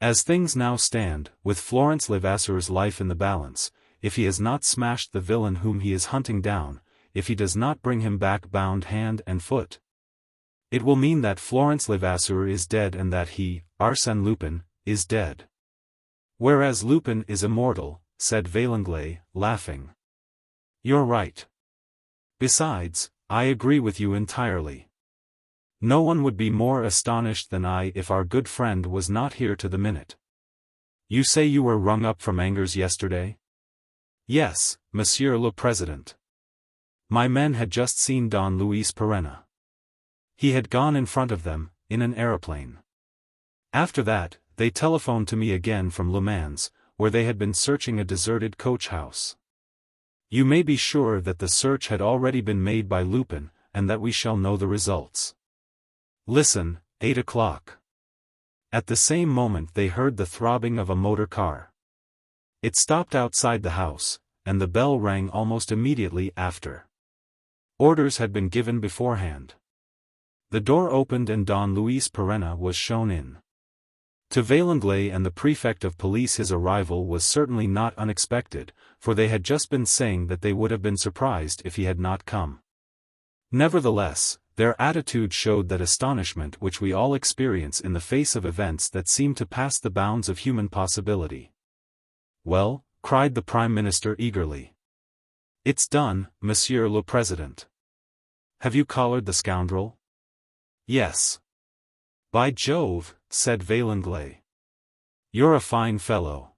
As things now stand, with Florence Levasseur's life in the balance, if he has not smashed the villain whom he is hunting down, if he does not bring him back bound hand and foot, it will mean that Florence Levasseur is dead and that he, Arsène Lupin, is dead." "Whereas Lupin is immortal," said Vaillanglais, laughing. "You're right. Besides, I agree with you entirely. No one would be more astonished than I if our good friend was not here to the minute. You say you were rung up from Angers yesterday?" "Yes, Monsieur le Président. My men had just seen Don Luis Pereira. He had gone in front of them, in an aeroplane. After that, they telephoned to me again from Le Mans, where they had been searching a deserted coach house. You may be sure that the search had already been made by Lupin, and that we shall know the results. Listen, 8 o'clock. At the same moment they heard the throbbing of a motor car. It stopped outside the house, and the bell rang almost immediately after. Orders had been given beforehand. The door opened and Don Luis Pereira was shown in. To Vaillanglais and the prefect of police his arrival was certainly not unexpected, for they had just been saying that they would have been surprised if he had not come. Nevertheless, their attitude showed that astonishment which we all experience in the face of events that seem to pass the bounds of human possibility. "Well," cried the Prime Minister eagerly. "It's done, Monsieur le Président. Have you collared the scoundrel?" "Yes." "By Jove," said Vaillanglais. "You're a fine fellow."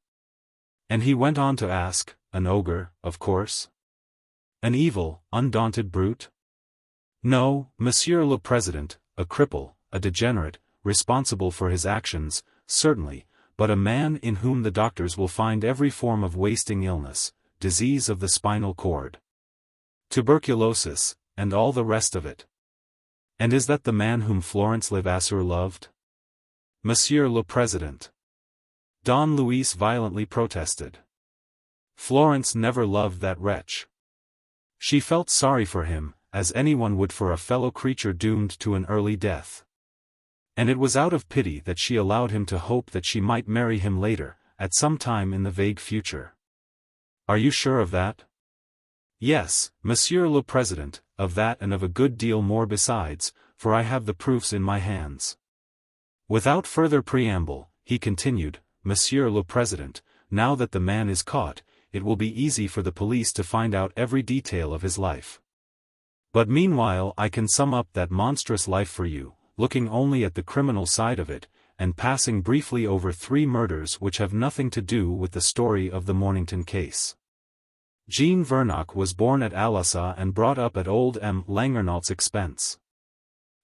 And he went on to ask, "An ogre, of course? An evil, undaunted brute?" "No, Monsieur le Président, a cripple, a degenerate, responsible for his actions, certainly, but a man in whom the doctors will find every form of wasting illness, disease of the spinal cord, tuberculosis, and all the rest of it." "And is that the man whom Florence Levasseur loved?" "Monsieur le Président." Don Luis violently protested. "Florence never loved that wretch. She felt sorry for him, as anyone would for a fellow creature doomed to an early death. And it was out of pity that she allowed him to hope that she might marry him later, at some time in the vague future." "Are you sure of that?" "Yes, Monsieur le Président, of that and of a good deal more besides, for I have the proofs in my hands. Without further preamble," he continued, "Monsieur le Président, now that the man is caught, it will be easy for the police to find out every detail of his life. But meanwhile I can sum up that monstrous life for you, looking only at the criminal side of it, and passing briefly over 3 murders which have nothing to do with the story of the Mornington case. Jean Vernock was born at Alassa and brought up at old M. Langernault's expense.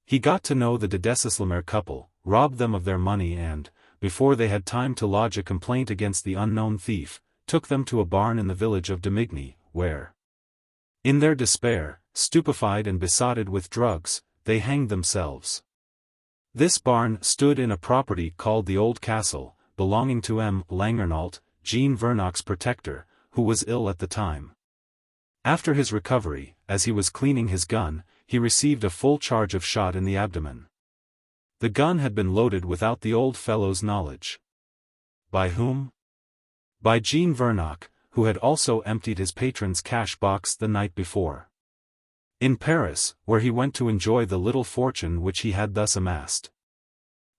He got to know the de Desislemer couple, robbed them of their money and, before they had time to lodge a complaint against the unknown thief, took them to a barn in the village of Dominic, where, in their despair, stupefied and besotted with drugs, they hanged themselves. This barn stood in a property called the Old Castle, belonging to M. Langernault, Jean Vernock's protector, who was ill at the time. After his recovery, as he was cleaning his gun, he received a full charge of shot in the abdomen. The gun had been loaded without the old fellow's knowledge. By whom? By Jean Vernock, who had also emptied his patron's cash box the night before. In Paris, where he went to enjoy the little fortune which he had thus amassed.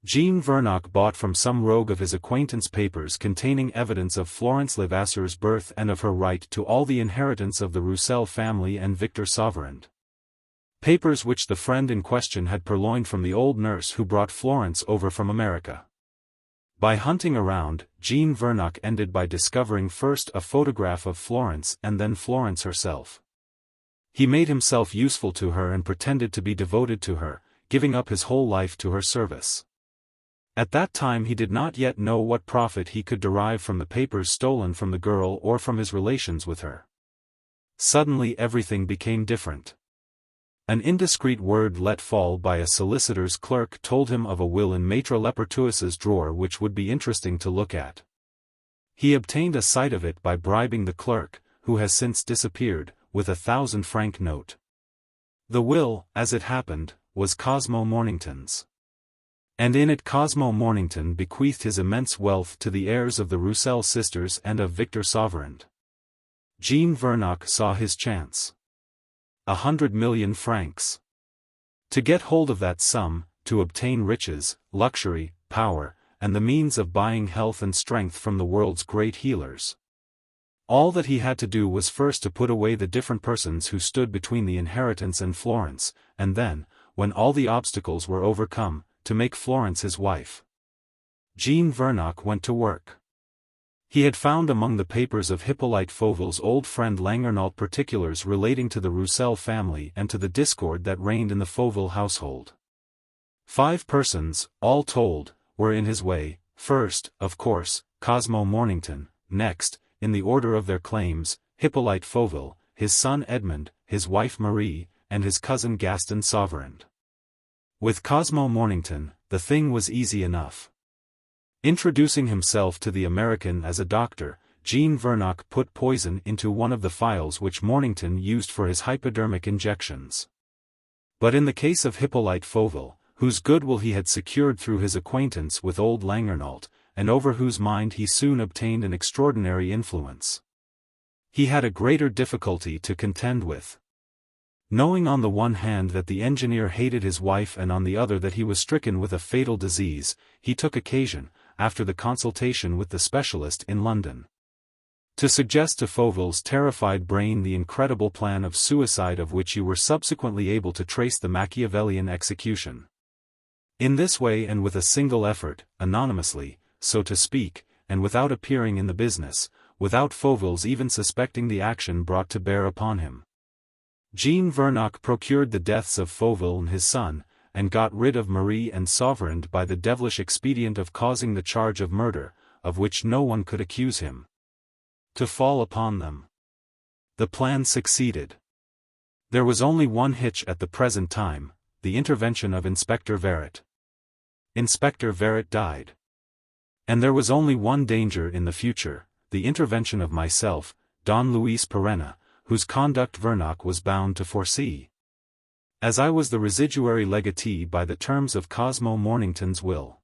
Jean Vernock bought from some rogue of his acquaintance papers containing evidence of Florence Levasseur's birth and of her right to all the inheritance of the Roussel family and Victor Sauverand. Papers which the friend in question had purloined from the old nurse who brought Florence over from America. By hunting around, Jean Vernock ended by discovering first a photograph of Florence and then Florence herself. He made himself useful to her and pretended to be devoted to her, giving up his whole life to her service. At that time he did not yet know what profit he could derive from the papers stolen from the girl or from his relations with her. Suddenly everything became different. An indiscreet word let fall by a solicitor's clerk told him of a will in Maître Lepertuis's drawer which would be interesting to look at. He obtained a sight of it by bribing the clerk, who has since disappeared, with a 1,000-franc note. The will, as it happened, was Cosmo Mornington's. And in it Cosmo Mornington bequeathed his immense wealth to the heirs of the Roussel sisters and of Victor Sauverand. Jean Vernock saw his chance. 100 million francs. To get hold of that sum, to obtain riches, luxury, power, and the means of buying health and strength from the world's great healers. All that he had to do was first to put away the different persons who stood between the inheritance and Florence, and then, when all the obstacles were overcome, to make Florence his wife. Jean Vernock went to work. He had found among the papers of Hippolyte Fauvel's old friend Langernault particulars relating to the Roussel family and to the discord that reigned in the Fauvel household. 5 persons, all told, were in his way: first, of course, Cosmo Mornington; next, in the order of their claims, Hippolyte Fauvel, his son Edmond, his wife Marie, and his cousin Gaston Sauverand. With Cosmo Mornington, the thing was easy enough. Introducing himself to the American as a doctor, Jean Vernock put poison into one of the phials which Mornington used for his hypodermic injections. But in the case of Hippolyte Fauvel, whose goodwill he had secured through his acquaintance with old Langernault, and over whose mind he soon obtained an extraordinary influence, he had a greater difficulty to contend with. Knowing on the one hand that the engineer hated his wife and on the other that he was stricken with a fatal disease, he took occasion, after the consultation with the specialist in London, to suggest to Fauvel's terrified brain the incredible plan of suicide of which you were subsequently able to trace the Machiavellian execution. In this way, and with a single effort, anonymously, so to speak, and without appearing in the business, without Fauvel's even suspecting the action brought to bear upon him, Jean Vernock procured the deaths of Fauvel and his son, and got rid of Marie and Sauverand by the devilish expedient of causing the charge of murder, of which no one could accuse him, to fall upon them. The plan succeeded. There was only one hitch at the present time: the intervention of Inspector Verret. Inspector Verret died. And there was only one danger in the future: the intervention of myself, Don Luis Perenna, whose conduct Vernock was bound to foresee, as I was the residuary legatee by the terms of Cosmo Mornington's will.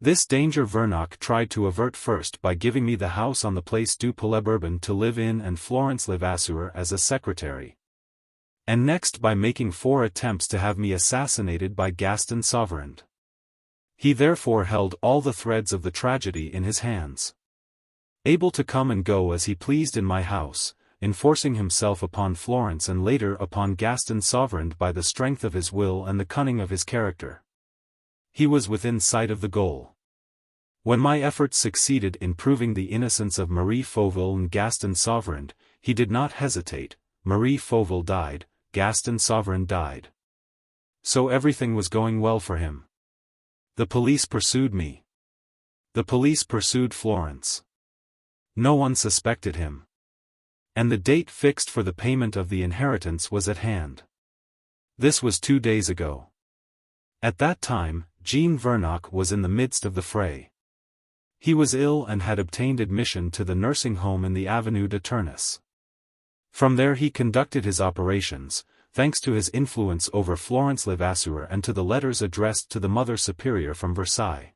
This danger Vernock tried to avert first by giving me the house on the Place du Palais Bourbon to live in and Florence Levasseur as a secretary, and next by making 4 attempts to have me assassinated by Gaston Sauverand. He therefore held all the threads of the tragedy in his hands, able to come and go as he pleased in my house, enforcing himself upon Florence and later upon Gaston Sauverand by the strength of his will and the cunning of his character. He was within sight of the goal. When my efforts succeeded in proving the innocence of Marie Fauvel and Gaston Sauverand, he did not hesitate. Marie Fauvel died, Gaston Sauverand died. So everything was going well for him. The police pursued me. The police pursued Florence. No one suspected him. And the date fixed for the payment of the inheritance was at hand. This was 2 days ago. At that time, Jean Vernock was in the midst of the fray. He was ill and had obtained admission to the nursing home in the Avenue de Tournus. From there he conducted his operations, thanks to his influence over Florence Levasseur and to the letters addressed to the Mother Superior from Versailles.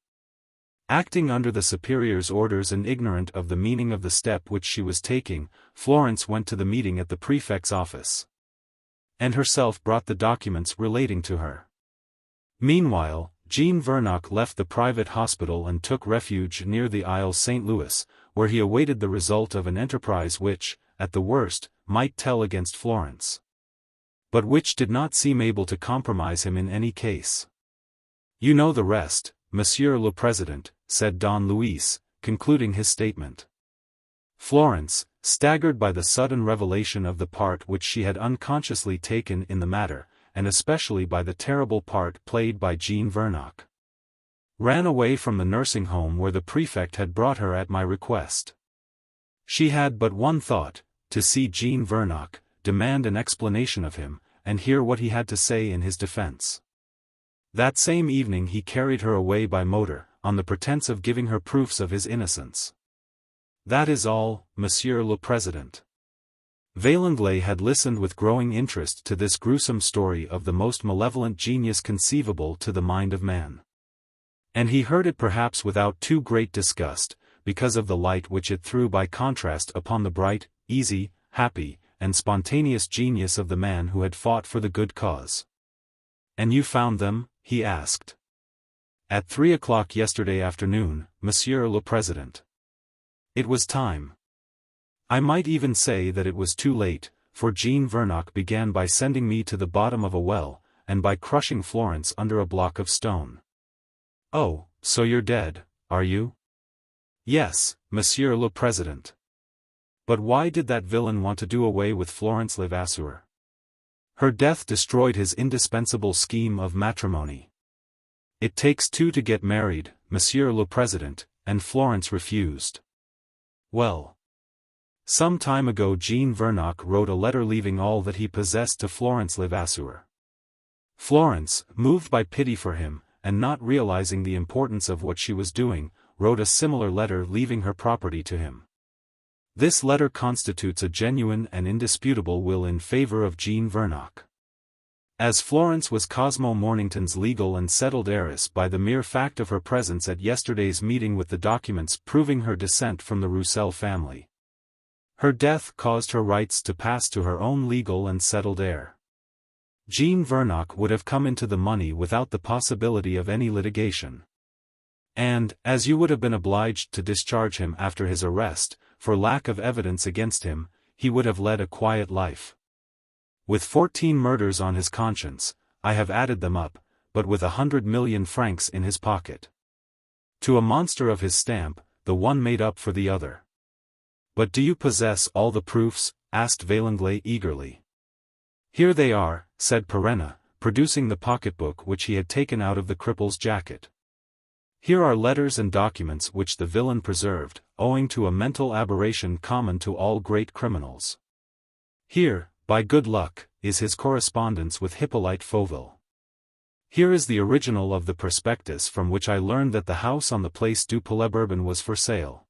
Acting under the Superior's orders and ignorant of the meaning of the step which she was taking, Florence went to the meeting at the prefect's office, and herself brought the documents relating to her. Meanwhile, Jean Vernock left the private hospital and took refuge near the Isle St. Louis, where he awaited the result of an enterprise which, at the worst, might tell against Florence. but which did not seem able to compromise him in any case. "You know the rest, Monsieur le Président," said Don Luis, concluding his statement. Florence, staggered by the sudden revelation of the part which she had unconsciously taken in the matter, and especially by the terrible part played by Jean Vernock, ran away from the nursing home where the prefect had brought her at my request. She had but one thought, to see Jean Vernock, demand an explanation of him, and hear what he had to say in his defense. That same evening he carried her away by motor, on the pretense of giving her proofs of his innocence. That is all, Monsieur le Président. Vaillanglais had listened with growing interest to this gruesome story of the most malevolent genius conceivable to the mind of man. And he heard it perhaps without too great disgust, because of the light which it threw by contrast upon the bright, easy, happy, and spontaneous genius of the man who had fought for the good cause. "And you found them?" he asked. "At 3 o'clock yesterday afternoon, Monsieur le Président. It was time. I might even say that it was too late, for Jean Vernock began by sending me to the bottom of a well, and by crushing Florence under a block of stone." "Oh, so you're dead, are you?" "Yes, Monsieur le Président." "But why did that villain want to do away with Florence Levasseur?" "Her death destroyed his indispensable scheme of matrimony. It takes two to get married, Monsieur le Président, and Florence refused." "Well, some time ago Jean Vernock wrote a letter leaving all that he possessed to Florence Levasseur. Florence, moved by pity for him, and not realizing the importance of what she was doing, wrote a similar letter leaving her property to him. This letter constitutes a genuine and indisputable will in favor of Jean Vernock. As Florence was Cosmo Mornington's legal and settled heiress by the mere fact of her presence at yesterday's meeting with the documents proving her descent from the Roussel family, her death caused her rights to pass to her own legal and settled heir. Jean Vernock would have come into the money without the possibility of any litigation. And, as you would have been obliged to discharge him after his arrest, for lack of evidence against him, he would have led a quiet life. With 14 murders on his conscience, I have added them up, but with 100 million francs in his pocket. To a monster of his stamp, the one made up for the other. "But do you possess all the proofs?" asked Vaillanglais eagerly. "Here they are," said Perenna, producing the pocketbook which he had taken out of the cripple's jacket. "Here are letters and documents which the villain preserved, owing to a mental aberration common to all great criminals. Here, by good luck, is his correspondence with Hippolyte Fauville. Here is the original of the prospectus from which I learned that the house on the Place du Palais Bourbon was for sale.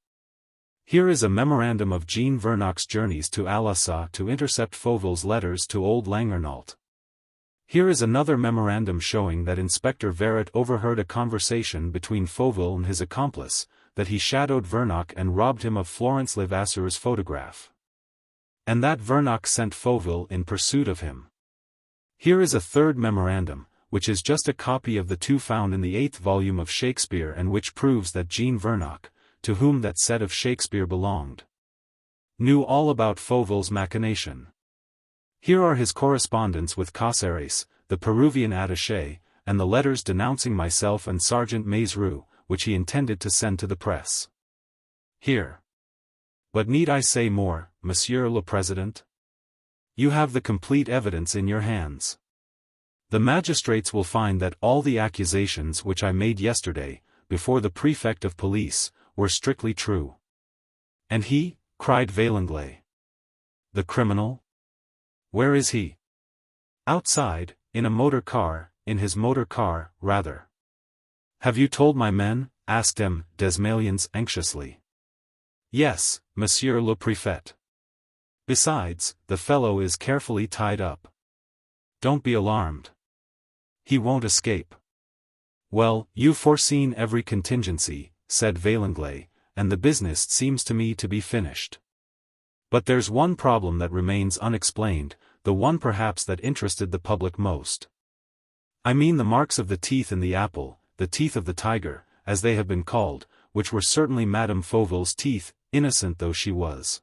Here is a memorandum of Jean Vernock's journeys to Alassa to intercept Fauville's letters to old Langernault. Here is another memorandum showing that Inspector Verret overheard a conversation between Fauville and his accomplice, that he shadowed Vernock and robbed him of Florence Levasseur's photograph, and that Vernock sent Fauville in pursuit of him. Here is a third memorandum, which is just a copy of the two found in the 8th volume of Shakespeare and which proves that Jean Vernock, to whom that set of Shakespeare belonged, knew all about Fauville's machination. Here are his correspondence with Caceres, the Peruvian attaché, and the letters denouncing myself and Sergeant Maizerou, which he intended to send to the press. Here. But need I say more, Monsieur le Président? You have the complete evidence in your hands. The magistrates will find that all the accusations which I made yesterday, before the prefect of police, were strictly true." "And he?" cried Vaillanglais. "The criminal? Where is he?" "Outside, in a motor car, in his motor car, rather." "Have you told my men?" asked M. Desmaliens anxiously. "Yes, Monsieur le Préfet. Besides, the fellow is carefully tied up. Don't be alarmed. He won't escape." "Well, you've foreseen every contingency," said Vaillanglais, "and the business seems to me to be finished. But there's one problem that remains unexplained, the one perhaps that interested the public most. I mean the marks of the teeth in the apple, the teeth of the tiger, as they have been called, which were certainly Madame Fauville's teeth, innocent though she was.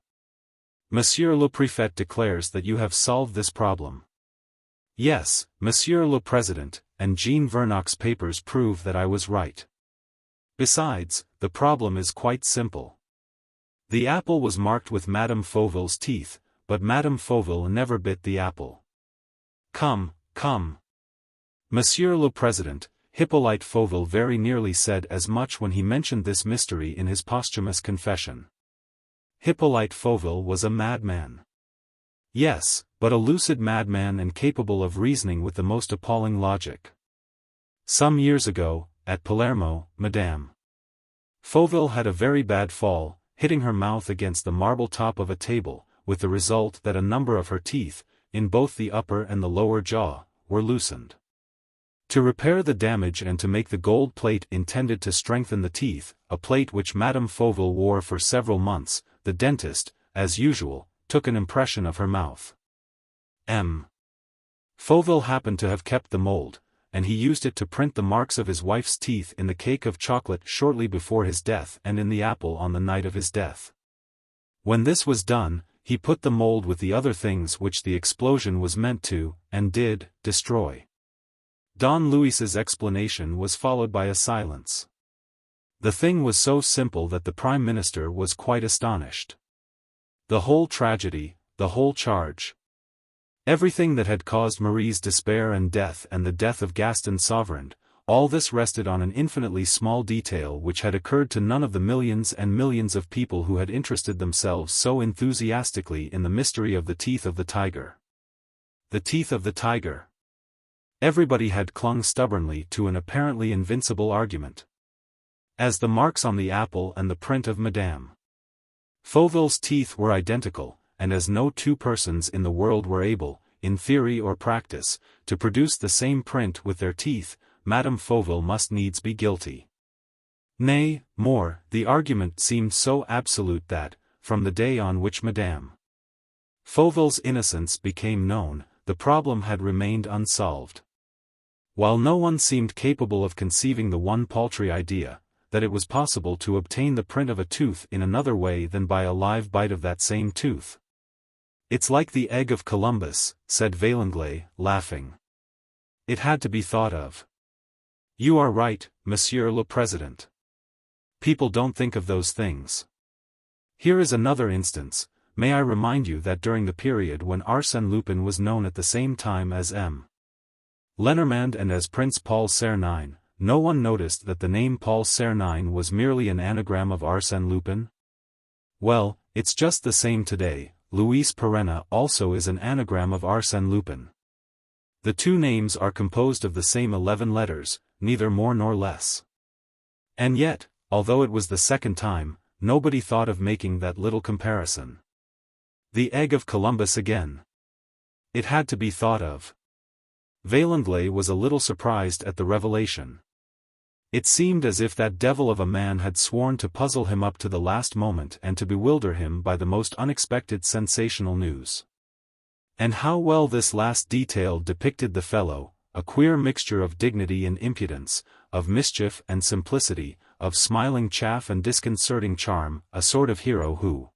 Monsieur le Préfet declares that you have solved this problem." Yes, Monsieur le Président, and Jean Vernoc's papers prove that I was right. Besides, the problem is quite simple. The apple was marked with Madame Fauville's teeth, but Madame Fauville never bit the apple. Come, come. Monsieur le Président, Hippolyte Fauville very nearly said as much when he mentioned this mystery in his posthumous confession. Hippolyte Fauville was a madman. Yes, but a lucid madman and capable of reasoning with the most appalling logic. Some years ago, at Palermo, Madame Fauville had a very bad fall, hitting her mouth against the marble top of a table, with the result that a number of her teeth, in both the upper and the lower jaw, were loosened. To repair the damage and to make the gold plate intended to strengthen the teeth, a plate which Madame Fauville wore for several months, the dentist, as usual, took an impression of her mouth. M. Fauville happened to have kept the mold, and he used it to print the marks of his wife's teeth in the cake of chocolate shortly before his death and in the apple on the night of his death. When this was done, he put the mold with the other things which the explosion was meant to, and did, destroy. Don Luis's explanation was followed by a silence. The thing was so simple that the Prime Minister was quite astonished. The whole tragedy, the whole charge. Everything that had caused Marie's despair and the death of Gaston Sauverand, all this rested on an infinitely small detail which had occurred to none of the millions and millions of people who had interested themselves so enthusiastically in the mystery of the teeth of the tiger. The teeth of the tiger. Everybody had clung stubbornly to an apparently invincible argument. As the marks on the apple and the print of Madame Fauville's teeth were identical, and as no two persons in the world were able, in theory or practice, to produce the same print with their teeth, Madame Fauville must needs be guilty. Nay, more, the argument seemed so absolute that, from the day on which Madame Fauville's innocence became known, the problem had remained unsolved. While no one seemed capable of conceiving the one paltry idea, that it was possible to obtain the print of a tooth in another way than by a live bite of that same tooth. It's like the egg of Columbus, said Vaillanglais, laughing. It had to be thought of. You are right, Monsieur le Président. People don't think of those things. Here is another instance. May I remind you that during the period when Arsène Lupin was known at the same time as M. Lenormand and as Prince Paul Sernin, no one noticed that the name Paul Sernin was merely an anagram of Arsène Lupin? Well, it's just the same today. Luis Perenna also is an anagram of Arsène Lupin. The two names are composed of the same 11 letters, neither more nor less. And yet, although it was the second time, nobody thought of making that little comparison. The egg of Columbus again. It had to be thought of. Vaillanglais was a little surprised at the revelation. It seemed as if that devil of a man had sworn to puzzle him up to the last moment and to bewilder him by the most unexpected sensational news. And how well this last detail depicted the fellow, a queer mixture of dignity and impudence, of mischief and simplicity, of smiling chaff and disconcerting charm, a sort of hero who,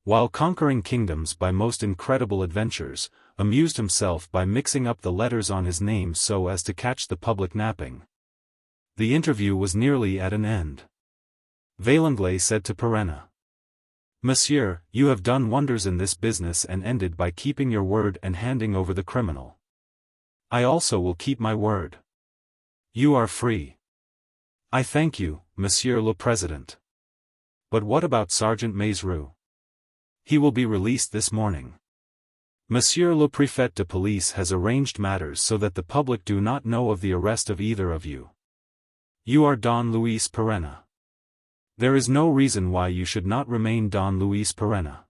while conquering kingdoms by most incredible adventures, amused himself by mixing up the letters on his name so as to catch the public napping. The interview was nearly at an end. Vaillanglais said to Perenna, Monsieur, you have done wonders in this business and ended by keeping your word and handing over the criminal. I also will keep my word. You are free. I thank you, Monsieur le Président. But what about Sergeant Maizerou? He will be released this morning. Monsieur le Préfet de Police has arranged matters so that the public do not know of the arrest of either of you. You are Don Luis Perenna. There is no reason why you should not remain Don Luis Perenna.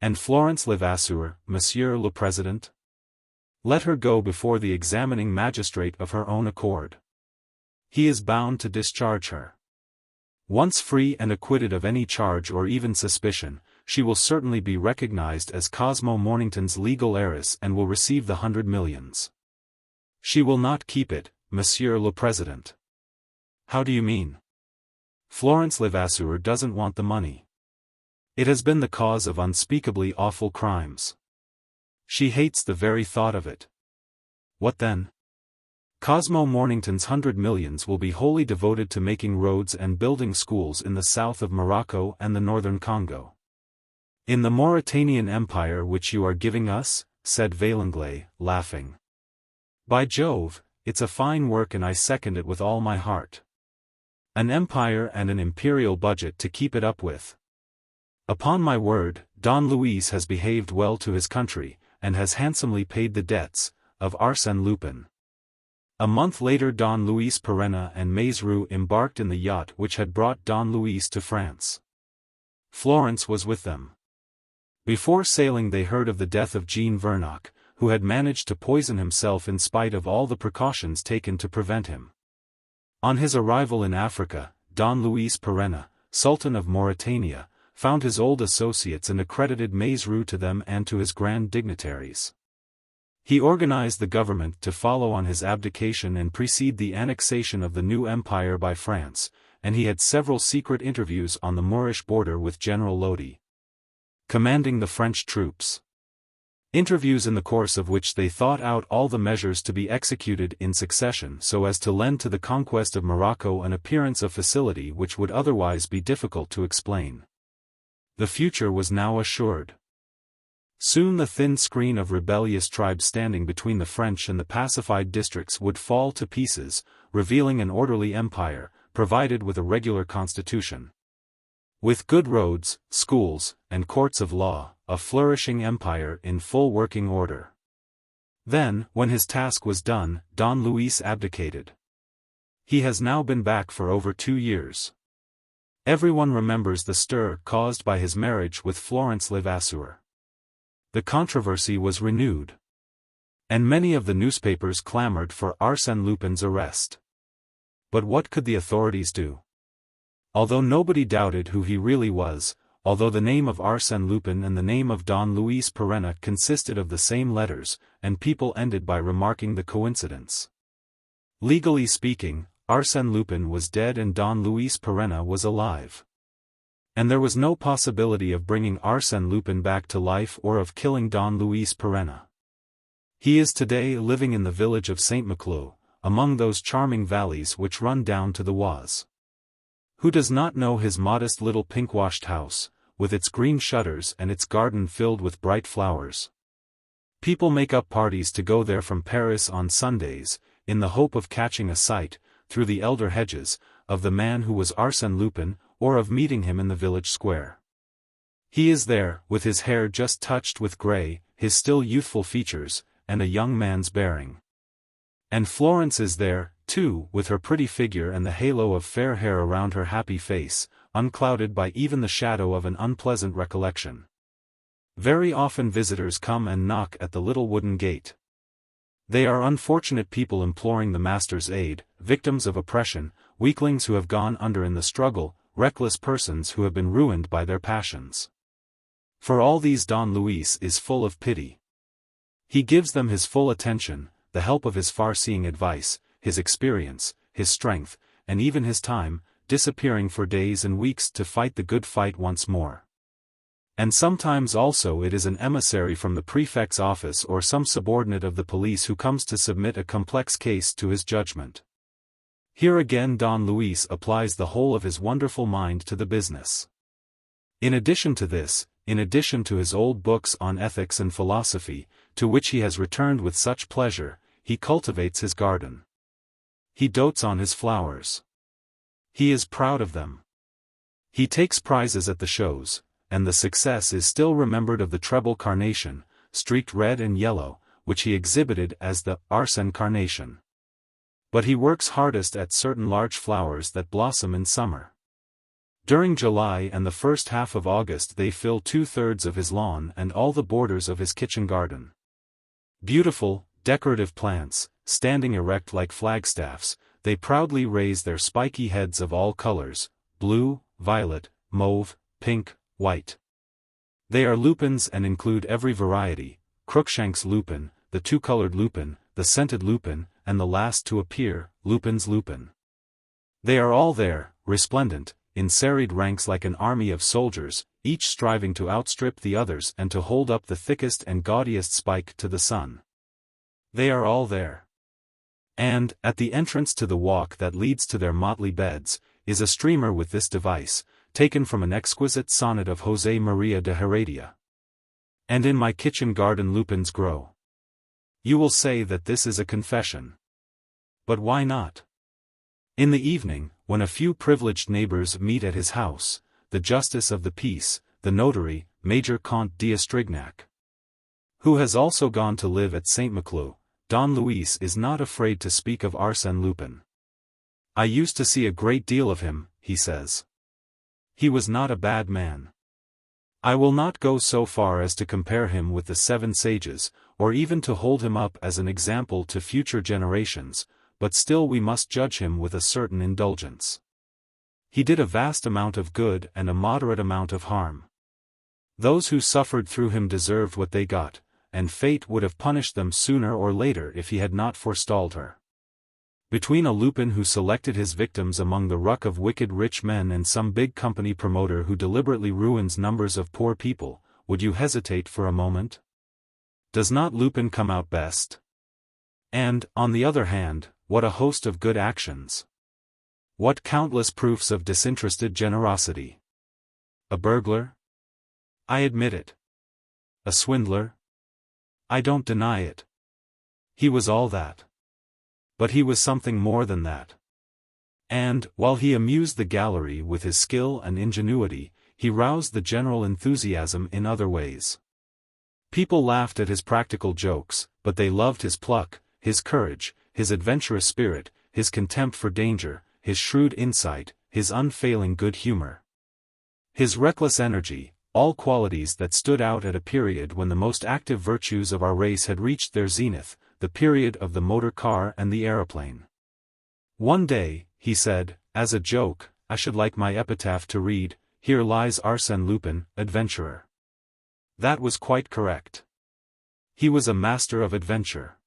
And Florence Levasseur, Monsieur le Président? Let her go before the examining magistrate of her own accord. He is bound to discharge her. Once free and acquitted of any charge or even suspicion, she will certainly be recognized as Cosmo Mornington's legal heiress and will receive the 100 millions. She will not keep it, Monsieur le Président. How do you mean? Florence Levasseur doesn't want the money. It has been the cause of unspeakably awful crimes. She hates the very thought of it. What then? Cosmo Mornington's 100 millions will be wholly devoted to making roads and building schools in the south of Morocco and the northern Congo. In the Mauritanian Empire which you are giving us, said Vaillanglais, laughing. By Jove, it's a fine work and I second it with all my heart. An empire and an imperial budget to keep it up with. Upon my word, Don Luis has behaved well to his country, and has handsomely paid the debts of Arsène Lupin. A month later Don Luis Perenna and Maizerou embarked in the yacht which had brought Don Luis to France. Florence was with them. Before sailing they heard of the death of Jean Vernock, who had managed to poison himself in spite of all the precautions taken to prevent him. On his arrival in Africa, Don Luis Perenna, Sultan of Mauritania, found his old associates and accredited Maizerou to them and to his grand dignitaries. He organized the government to follow on his abdication and precede the annexation of the new empire by France, and he had several secret interviews on the Moorish border with General Lodi, commanding the French troops. Interviews in the course of which they thought out all the measures to be executed in succession so as to lend to the conquest of Morocco an appearance of facility which would otherwise be difficult to explain. The future was now assured. Soon the thin screen of rebellious tribes standing between the French and the pacified districts would fall to pieces, revealing an orderly empire, provided with a regular constitution. With good roads, schools, and courts of law, a flourishing empire in full working order. Then, when his task was done, Don Luis abdicated. He has now been back for over 2 years. Everyone remembers the stir caused by his marriage with Florence Levasseur. The controversy was renewed. And many of the newspapers clamored for Arsène Lupin's arrest. But what could the authorities do? Although nobody doubted who he really was, although the name of Arsène Lupin and the name of Don Luis Perenna consisted of the same letters, and people ended by remarking the coincidence. Legally speaking, Arsène Lupin was dead and Don Luis Perenna was alive. And there was no possibility of bringing Arsène Lupin back to life or of killing Don Luis Perenna. He is today living in the village of Saint-Maclou, among those charming valleys which run down to the Oise. Who does not know his modest little pink-washed house, with its green shutters and its garden filled with bright flowers? People make up parties to go there from Paris on Sundays, in the hope of catching a sight, through the elder hedges, of the man who was Arsène Lupin, or of meeting him in the village square. He is there, with his hair just touched with grey, his still youthful features, and a young man's bearing. And Florence is there, too, with her pretty figure and the halo of fair hair around her happy face, unclouded by even the shadow of an unpleasant recollection. Very often visitors come and knock at the little wooden gate. They are unfortunate people imploring the master's aid, victims of oppression, weaklings who have gone under in the struggle, reckless persons who have been ruined by their passions. For all these Don Luis is full of pity. He gives them his full attention, the help of his far-seeing advice, his experience, his strength, and even his time, disappearing for days and weeks to fight the good fight once more. And sometimes also it is an emissary from the prefect's office or some subordinate of the police who comes to submit a complex case to his judgment. Here again Don Luis applies the whole of his wonderful mind to the business. In addition to this, in addition to his old books on ethics and philosophy, to which he has returned with such pleasure, he cultivates his garden. He dotes on his flowers. He is proud of them. He takes prizes at the shows, and the success is still remembered of the treble carnation, streaked red and yellow, which he exhibited as the Arsène carnation. But he works hardest at certain large flowers that blossom in summer. During July and the first half of August they fill 2/3 of his lawn and all the borders of his kitchen garden. Beautiful, decorative plants, standing erect like flagstaffs, they proudly raise their spiky heads of all colors, blue, violet, mauve, pink, white. They are lupins and include every variety, Cruikshank's lupin, the two-colored lupin, the scented lupin, and the last to appear, Lupin's lupin. They are all there, resplendent, in serried ranks like an army of soldiers, each striving to outstrip the others and to hold up the thickest and gaudiest spike to the sun. They are all there. And, at the entrance to the walk that leads to their motley beds, is a streamer with this device, taken from an exquisite sonnet of José María de Heredia. And in my kitchen garden lupins grow. You will say that this is a confession. But why not? In the evening, when a few privileged neighbors meet at his house, the justice of the peace, the notary, Major Comte d'Estrignac, who has also gone to live at Saint-Maclou, Don Luis is not afraid to speak of Arsène Lupin. I used to see a great deal of him, he says. He was not a bad man. I will not go so far as to compare him with the Seven Sages, or even to hold him up as an example to future generations, but still we must judge him with a certain indulgence. He did a vast amount of good and a moderate amount of harm. Those who suffered through him deserved what they got, and fate would have punished them sooner or later if he had not forestalled her. Between a Lupin who selected his victims among the ruck of wicked rich men and some big company promoter who deliberately ruins numbers of poor people, would you hesitate for a moment? Does not Lupin come out best? And, on the other hand, what a host of good actions! What countless proofs of disinterested generosity! A burglar? I admit it. A swindler? I don't deny it. He was all that. But he was something more than that. And, while he amused the gallery with his skill and ingenuity, he roused the general enthusiasm in other ways. People laughed at his practical jokes, but they loved his pluck, his courage, his adventurous spirit, his contempt for danger, his shrewd insight, his unfailing good humor. His reckless energy, all qualities that stood out at a period when the most active virtues of our race had reached their zenith, the period of the motor car and the aeroplane. One day, he said, as a joke, I should like my epitaph to read, "Here lies Arsène Lupin, adventurer." That was quite correct. He was a master of adventure.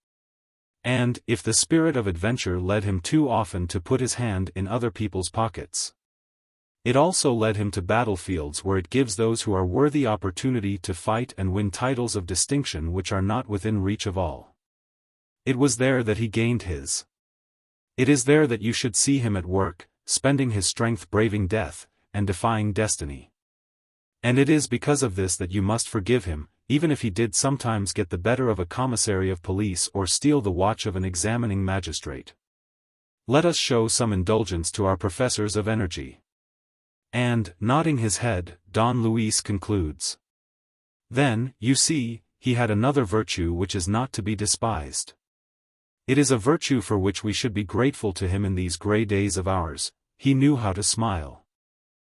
And, if the spirit of adventure led him too often to put his hand in other people's pockets, it also led him to battlefields where it gives those who are worthy opportunity to fight and win titles of distinction which are not within reach of all. It was there that he gained his. It is there that you should see him at work, spending his strength braving death, and defying destiny. And it is because of this that you must forgive him, even if he did sometimes get the better of a commissary of police or steal the watch of an examining magistrate. Let us show some indulgence to our professors of energy. And, nodding his head, Don Luis concludes. Then, you see, he had another virtue which is not to be despised. It is a virtue for which we should be grateful to him in these gray days of ours: he knew how to smile.